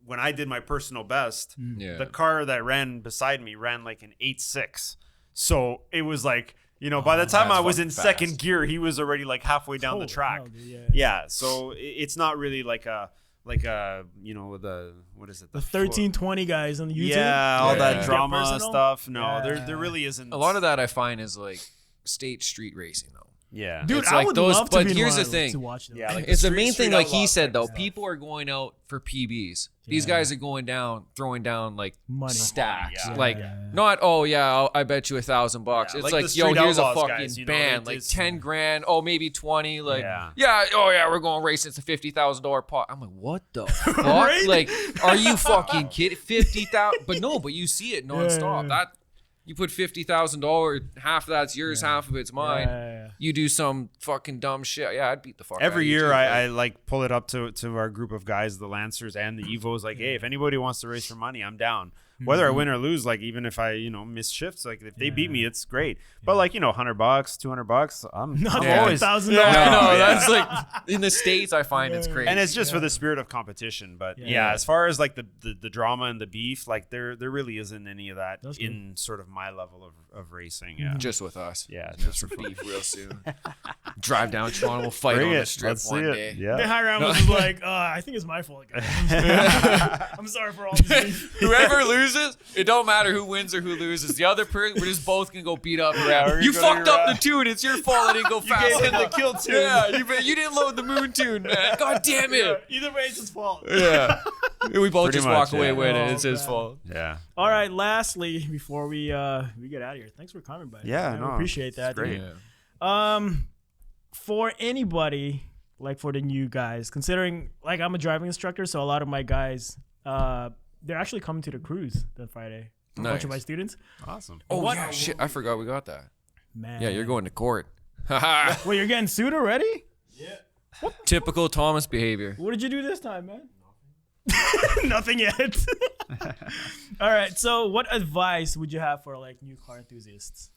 when I did my personal best, Yeah. the car that ran beside me ran like an 8.6. So it was like, by the time that's I was in fucking second fast. gear, he was already like halfway down the Holy track. hell, dude, yeah. Yeah. So it's not really like a the what is it? The 1320 guys on YouTube. Yeah, all Yeah. that Get drama personal? stuff. No, Yeah. there really isn't. A lot of that I find is like state street racing though. Yeah. Dude, It's I like would those- love to but be in here's one the thing. to watch them. Yeah, like It's the street- main thing, street like he outlaw said type though. stuff. People are going out for PBs. These Yeah. guys are throwing down like Money. stacks. Yeah. Like Yeah. not I bet you $1,000. Yeah, It's like like the yo, street here's a outlaws fucking guys, band, they like just- 10 grand. Oh, maybe 20. Like Yeah. oh yeah, we're going racing. It's a $50,000 pot. I'm like, what the fuck? Right? Like, are you fucking kidding? 50,000? But you see it nonstop. Yeah. That. You put $50,000, half of that's yours, half of it's mine. Yeah. You do some fucking dumb shit. Yeah, I'd beat the fuck out Every of you year, too, I like pull it up to our group of guys, the Lancers and the Evos. Like, hey, if anybody wants to race for money, I'm down. Whether I win or lose, like even if I miss shifts, like if they beat me, it's great. But like $100, $200, I'm Not always. $1,000. Yeah, I know. yeah. That's like in the States, I find it's crazy. And it's just for the spirit of competition. But yeah, Yeah. as far as like the drama and the beef, like there really isn't any of that That's in sort of my level of racing. Yeah. just with us. Yeah, Just for beef real soon. Drive down to Toronto, we'll fight Bring on the it. strip Let's see one it. day. The Yeah. high round was just like, I think it's my fault, guys. I'm sorry for all this beef. Whoever loses, it don't matter who wins or who loses. The other person, we're just both gonna go beat up. we're You gonna fucked be up right. the tune. It's your fault. I didn't go fast gave him the enough. kill tune. Yeah, you didn't load the moon tune, man. God damn it. Either way, it's his fault. Yeah. We both Pretty just much, walk away yeah. with it. Oh, It's his man. fault. Yeah. All right, lastly, before we get out of here, thanks for coming by. Yeah, I no, appreciate that. it's great. dude. Yeah. For anybody, like for the new guys, considering like I'm a driving instructor, so a lot of my guys, they're actually coming to the cruise that Friday. A bunch of my Nice. students. Awesome. Oh, What- yeah, shit. I forgot we got that. Man. Yeah, you're going to court. Haha. Wait, you're getting sued already? Typical Thomas behavior. What did you do this time, man? Nothing yet. All right. So, what advice would you have for like new car enthusiasts?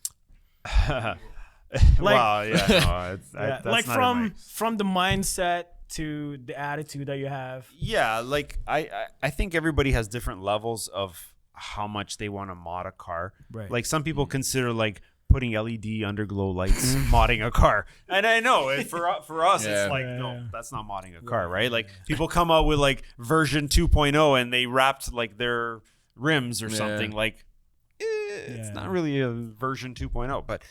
Wow. Yeah. No, Yeah, that's like not in my- from the mindset to the attitude that you have. Yeah, like I think everybody has different levels of how much they want to mod a car. Right. Like some people consider like putting LED underglow lights modding a car, and I know for us Yeah. it's like Yeah. no, that's not modding a car, right? Like people come out with like version 2.0 and they wrapped like their rims or Yeah. something like. It's Yeah. not really a version 2.0, but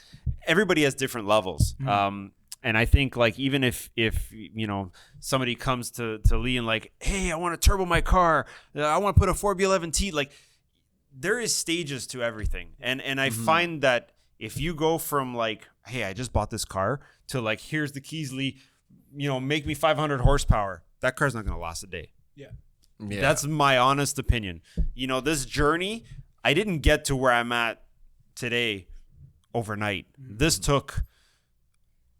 everybody has different levels. And I think like even if somebody comes to Lee and like, hey, I want to turbo my car, I want to put a 4B11T, like there is stages to everything. And I find that if you go from like, hey, I just bought this car to like, here's the keys, Lee, make me 500 horsepower, that car's not going to last a day. Yeah. Yeah. That's my honest opinion. This journey, I didn't get to where I'm at today overnight. This took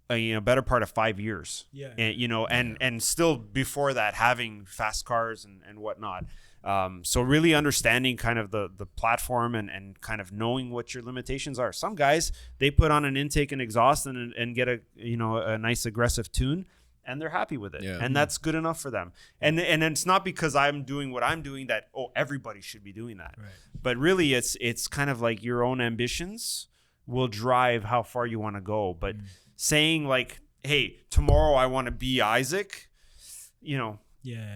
a better part of 5 years. Yeah. And still before that having fast cars and whatnot. So really understanding kind of the platform and kind of knowing what your limitations are. Some guys, they put on an intake and exhaust and get a nice aggressive tune, and they're happy with it. Yeah. And that's good enough for them. And it's not because I'm doing what I'm doing that, everybody should be doing that. Right. But really it's kind of like your own ambitions will drive how far you want to go. But saying like, hey, tomorrow I want to be Isaac, Yeah.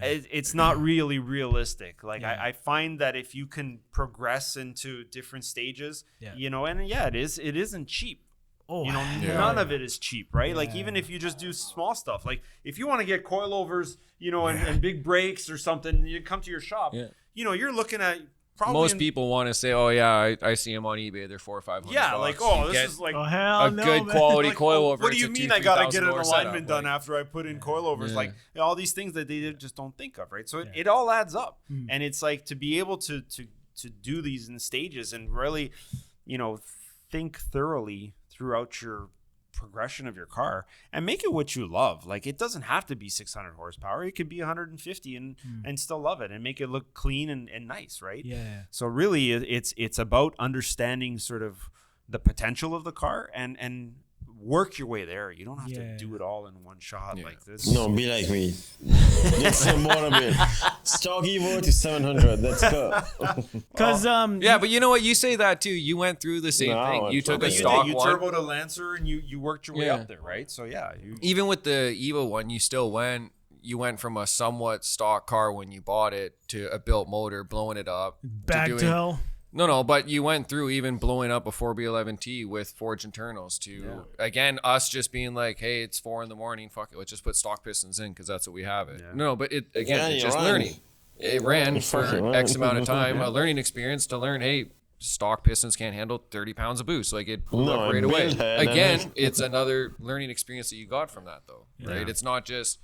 it's not really realistic. Like Yeah. I find that if you can progress into different stages, Yeah. it isn't cheap. Oh, You know, none of it is cheap, right? Like even if you just do small stuff, like if you want to get coilovers, you know, and big brakes or something, you come to your shop. Yeah. You know, you're looking at probably Most people want to say, "Oh yeah, I see them on eBay. They're $400 or $500." Yeah, like this is like Oh hell a no, good man. quality like, coilover. what do It's you a mean I gotta get an $2,000-$3,000 alignment setup. done Like, after I put in coilovers? Yeah. Like all these things that they just don't think of, right? So it all adds up, and it's like to be able to do these in stages and really, you know, think thoroughly throughout your progression of your car and make it what you love. Like it doesn't have to be 600 horsepower. It could be 150 and still love it and make it look clean and nice, right? Yeah. So really it's about understanding sort of the potential of the car and work your way there. You don't have to do it all in one shot like this. No, be like me. It's a motor build. Stock Evo to 700. Let's go. Because yeah, but you know what? You say that too. You went through the same No, thing. You took a But stock you one. turboed a Lancer and you worked your way Yeah. up there, right? So yeah, Even with the Evo one, you went from a somewhat stock car when you bought it to a built motor, blowing it up. back to doing, hell. No, but you went through even blowing up a 4B11T with forged internals to, again, us just being like, hey, it's 4 a.m, fuck it, let's just put stock pistons in because that's what we have it. No, but it's you just ran. learning. It ran for fucking ran. X amount of time, a learning experience to learn, hey, stock pistons can't handle 30 pounds of boost. Like it blew No, up I right away. built that, Again, it's another learning experience that you got from that though, right? It's not just,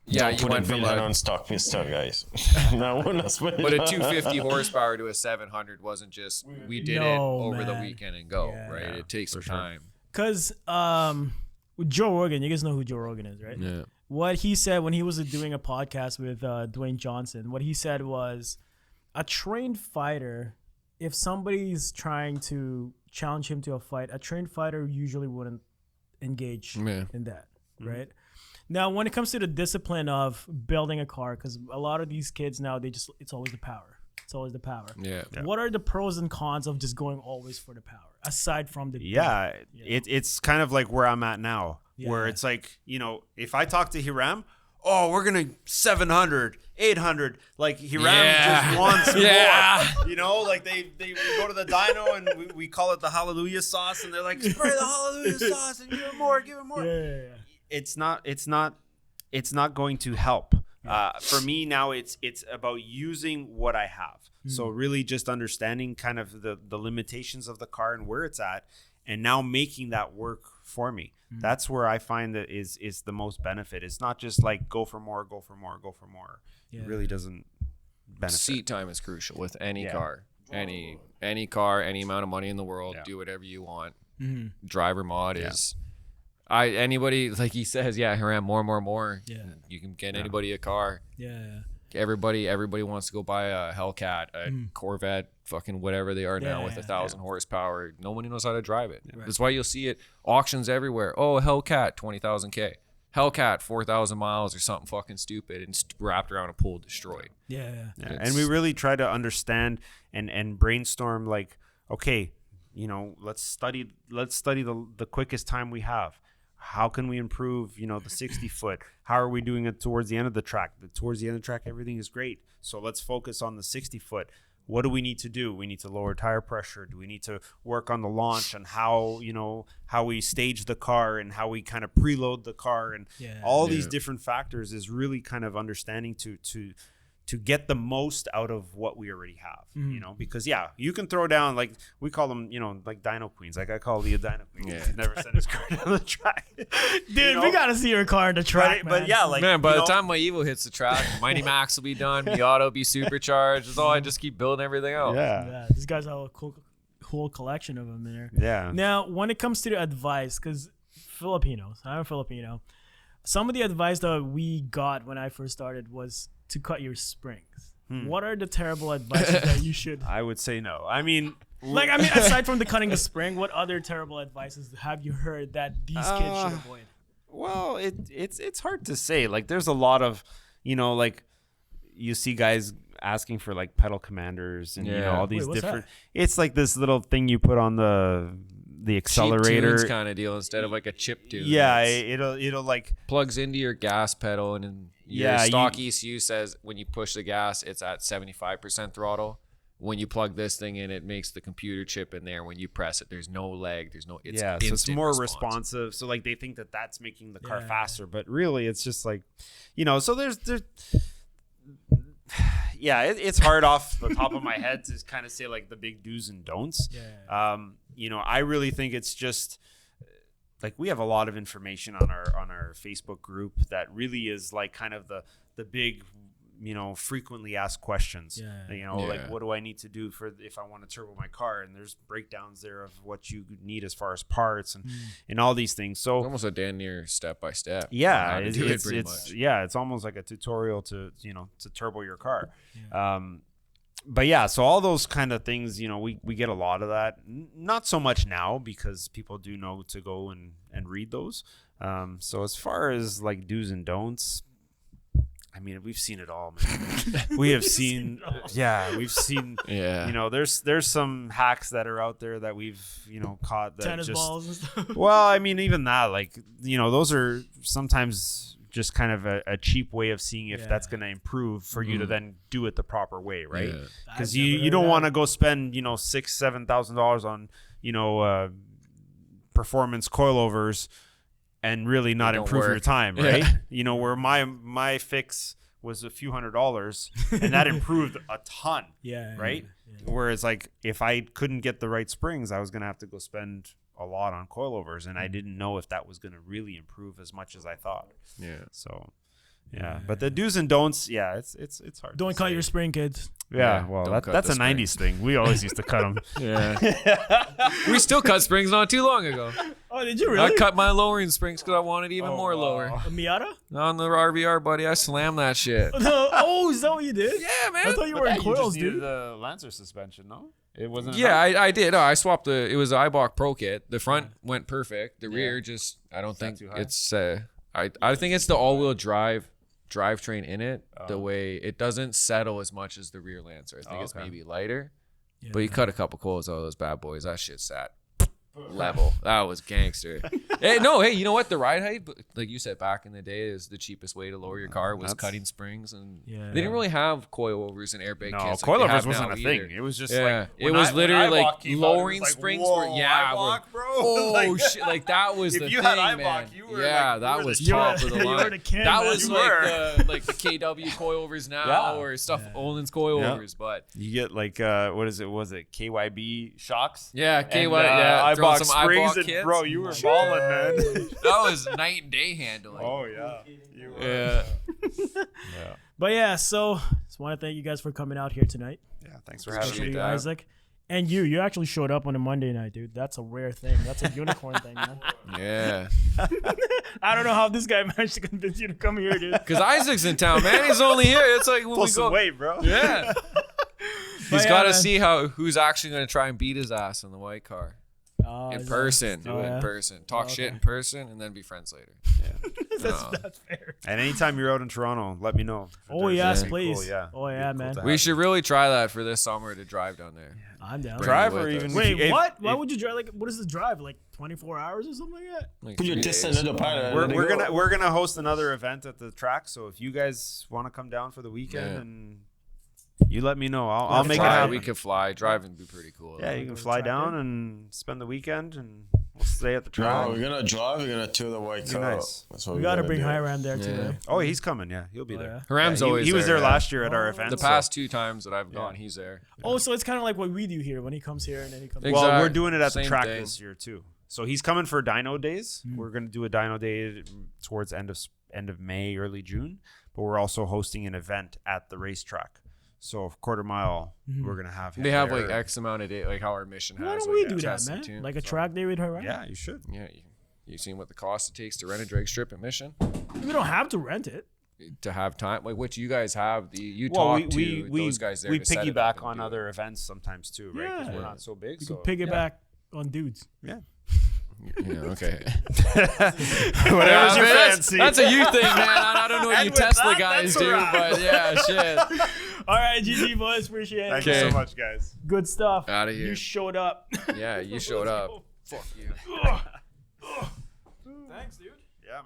you went from a on stock piston, guys. No, we're not spending. But a 250 horsepower to a 700 wasn't just we did it No, over the man. weekend and go, Yeah. right? It takes some time. Because with Joe Rogan, you guys know who Joe Rogan is, right? Yeah. What he said when he was doing a podcast with Dwayne Johnson, what he said was a trained fighter, if somebody's trying to challenge him to a fight, a trained fighter usually wouldn't engage in that, right? Now, when it comes to the discipline of building a car, because a lot of these kids now, it's always the power. It's always the power. Yeah. What are the pros and cons of just going always for the power, aside from the it's kind of like where I'm at now, where it's like, you know, if I talk to Hiram, we're gonna 700, 800. Like Hiram just wants more. You know, like we go to the dyno and we call it the hallelujah sauce, and they're like, spray the hallelujah sauce and give it more, give it more. It's not going to help. For me now, it's about using what I have. So really just understanding kind of the limitations of the car and where it's at, and now making that work for me. That's where I find that is the most benefit. It's not just like go for more. It really doesn't benefit. Seat time is crucial with any car. Any car, any amount of money in the world, do whatever you want. Driver mod is anybody, like he says, Hiram, more. Yeah. You can get anybody a car. Yeah. Everybody wants to go buy a Hellcat, a Corvette, fucking whatever they are now with 1,000 horsepower. Nobody knows how to drive it. That's why you'll see it auctions everywhere. Oh, Hellcat, 20,000 K. Hellcat, 4,000 miles or something fucking stupid and wrapped around a pole destroyed. And we really try to understand and brainstorm like, okay, you know, let's study the quickest time we have. How can we improve, you know, the 60 foot? How are we doing it towards the end of the track? Towards the end of the track, everything is great. So let's focus on the 60 foot. What do we need to do? We need to lower tire pressure. Do we need to work on the launch and how we stage the car and how we kind of preload the car and all these different factors is really kind of understanding to get the most out of what we already have, you know, because you can throw down, like we call them, you know, like dyno queens. Like I call Leah dyno queen. He's never sent his car down the track. Dude, you know? we gotta see your car in the track, man. But like, man, by the time my Evo hits the track, Mighty Max will be done, the auto will be supercharged. It's all I just keep building everything out. These guys have a cool collection of them there. Yeah. Now, when it comes to the advice, because Filipinos, I'm a Filipino, some of the advice that we got when I first started was to cut your springs. What are the terrible advices that you should? I would say no. I mean, aside from the cutting the spring, what other terrible advices have you heard that these kids should avoid? Well, it's hard to say. Like, there's a lot of, you know, like you see guys asking for like pedal commanders and you know all these what's different. that? It's like this little thing you put on the accelerator kind of deal instead of like a chip tune. Yeah, It's- it'll like plugs into your gas pedal and your stock ECU says when you push the gas it's at 75% throttle, when you plug this thing in, it makes the computer chip in there. When you press it, there's no lag. There's no. It's so it's instant more response. responsive. So like they think that that's making the car Yeah. faster, but really it's just like, so there's yeah, it's hard off the top of my head to kind of say like the big do's and don'ts. Yeah. I really think it's just like we have a lot of information on our Facebook group that really is like kind of the big, frequently asked questions. Yeah. Like Yeah. what do I need to do if I want to turbo my car? And there's breakdowns there of what you need as far as parts and all these things. So It's almost a damn near step by step. yeah, how to do it pretty much. it's almost like a tutorial to turbo your car. But yeah, so all those kind of things, we get a lot of that. Not so much now because people do know to go and read those. So as far as like do's and don'ts, I mean, we've seen it all, man. We have seen, we've seen, Yeah. there's some hacks that are out there that we've, caught that Tennis just, balls and stuff. well, I mean, even that, like, those are sometimes just kind of a cheap way of seeing if that's going to improve for you to then do it the proper way, right? Yeah. Because I've you never don't heard want to that. go spend $6,000-7,000 on performance coilovers and really not don't improve your work. time, Yeah. right? Where my fix was a few $100s and that improved a ton. Yeah. Right? Yeah. Whereas like if I couldn't get the right springs, I was gonna have to go spend a lot on coilovers, and I didn't know if that was gonna really improve as much as I thought. Yeah. So yeah, but the do's and don'ts, it's hard. Don't to cut say. your spring, kids. Yeah, Yeah, well, don't cut that's the a '90s thing. We always used to cut them. Yeah. We still cut springs not too long ago. Oh, did you really? I cut my lowering springs because I wanted even more lower. A Miata? On the RVR, buddy, I slammed that shit. Oh, is that what you did? Yeah, man. I thought you were in coils, dude. the Lancer suspension, no? It wasn't. Yeah, I did. I swapped it was the Ibach Pro kit. The front went perfect. The rear just, I don't think too high? it's, I think it's the all-wheel drivetrain in it. The way it doesn't settle as much as the rear Lancer. I think it's maybe lighter. Yeah. But you cut a couple coils out of those bad boys. That shit sat level. That was gangster. Hey, you know what? The ride height, like you said back in the day, is the cheapest way to lower your car was cutting springs, and Yeah. they didn't really have coilovers and airbag No, kits. Like they coilovers have wasn't now a thing. either. It was just Yeah, like it was literally like Ibach came out, it was lowering like, springs whoa, were Ibach, bro. Oh Like, shit! Like that was if the you thing, had Ibach, man. you were yeah, like, that you were was the top king. of the You were line. the king, That man. was You like the KW coilovers now Yeah. or stuff Olin's coilovers, but You get like what is it? Was it KYB shocks? yeah, KY, And, yeah, throwing Ibach some springs, Ibach and kits. bro, you were balling, man. That was night and day handling. Oh yeah, you were. Yeah. Yeah. But yeah, so just want to thank you guys for coming out here tonight. Yeah, thanks for having Especially me. you, that. Isaac. And you actually showed up on a Monday night, dude. That's a rare thing. That's a unicorn thing, man. Yeah. I don't know how this guy managed to convince you to come here, dude. Because Isaac's in town, man. He's only here. It's like when Pull we some go. weight, bro. Yeah. He's yeah, got to man. see who's actually going to try and beat his ass in the white car. In is person. that- Do it yeah. in person. Talk okay. shit in person and then be friends later. That's fair. And anytime you're out in Toronto, let me know. Oh There's- yes, that'd be please. cool, yeah. Oh It'd be yeah, cool man. to We have should really try that for this summer to drive down there. I'm down. drive with or us. even Wait, if- what? Why if- would you drive? Like, what is the drive? Like 24 hours or something like that? Like Put your 3 distance days. in the pilot. we're gonna host another event at the track. So if you guys want to come down for the weekend, Yeah. and you let me know, I'll make it Fly, happen. we could fly. Driving would be pretty cool. Yeah, you can fly track down day? and spend the weekend, and we'll stay at the track. No, we're gonna drive. We're gonna tour the white car. nice. That's what We we're gotta gonna bring do. Hiram there too. Yeah. Right? Oh, he's coming. Yeah, he'll be Oh, there. yeah. Haram's Yeah, always he was there yeah. last year at our event. The so- past 2 times that I've gone, he's there. Oh, so it's kind of like what we do here when he comes here and then he comes. Exactly. Well, we're doing it at the Same track thing. this year too. So he's coming for Dyno Days. We're gonna do a Dyno Day towards end of May, early June. But we're also hosting an event at the racetrack. So quarter mile, we're gonna have him They have there. like X amount of day, like how our mission has. Why don't like, we do that, tests man? and tunes. Like a track day with Hiram? Yeah, you should. Yeah, you seen what the cost it takes to rent a drag strip at Mission We don't have to rent it. to have time, like what you guys have. You Well, talk to those guys there. we to set it up piggyback and on do it. other events sometimes too, right? Because Yeah. we're not so big. We So could piggyback on dudes. yeah, Yeah, okay. whatever's your Man, fancy. that's a you thing, man. I don't know what And you with Tesla that, guys that's a do, wrap. but yeah, shit. All right, GG boys, appreciate it. Thank you so Okay. much, guys. Good stuff. Outta here. You showed up. Yeah, you showed up. Fuck you. Thanks, dude. Yeah, man.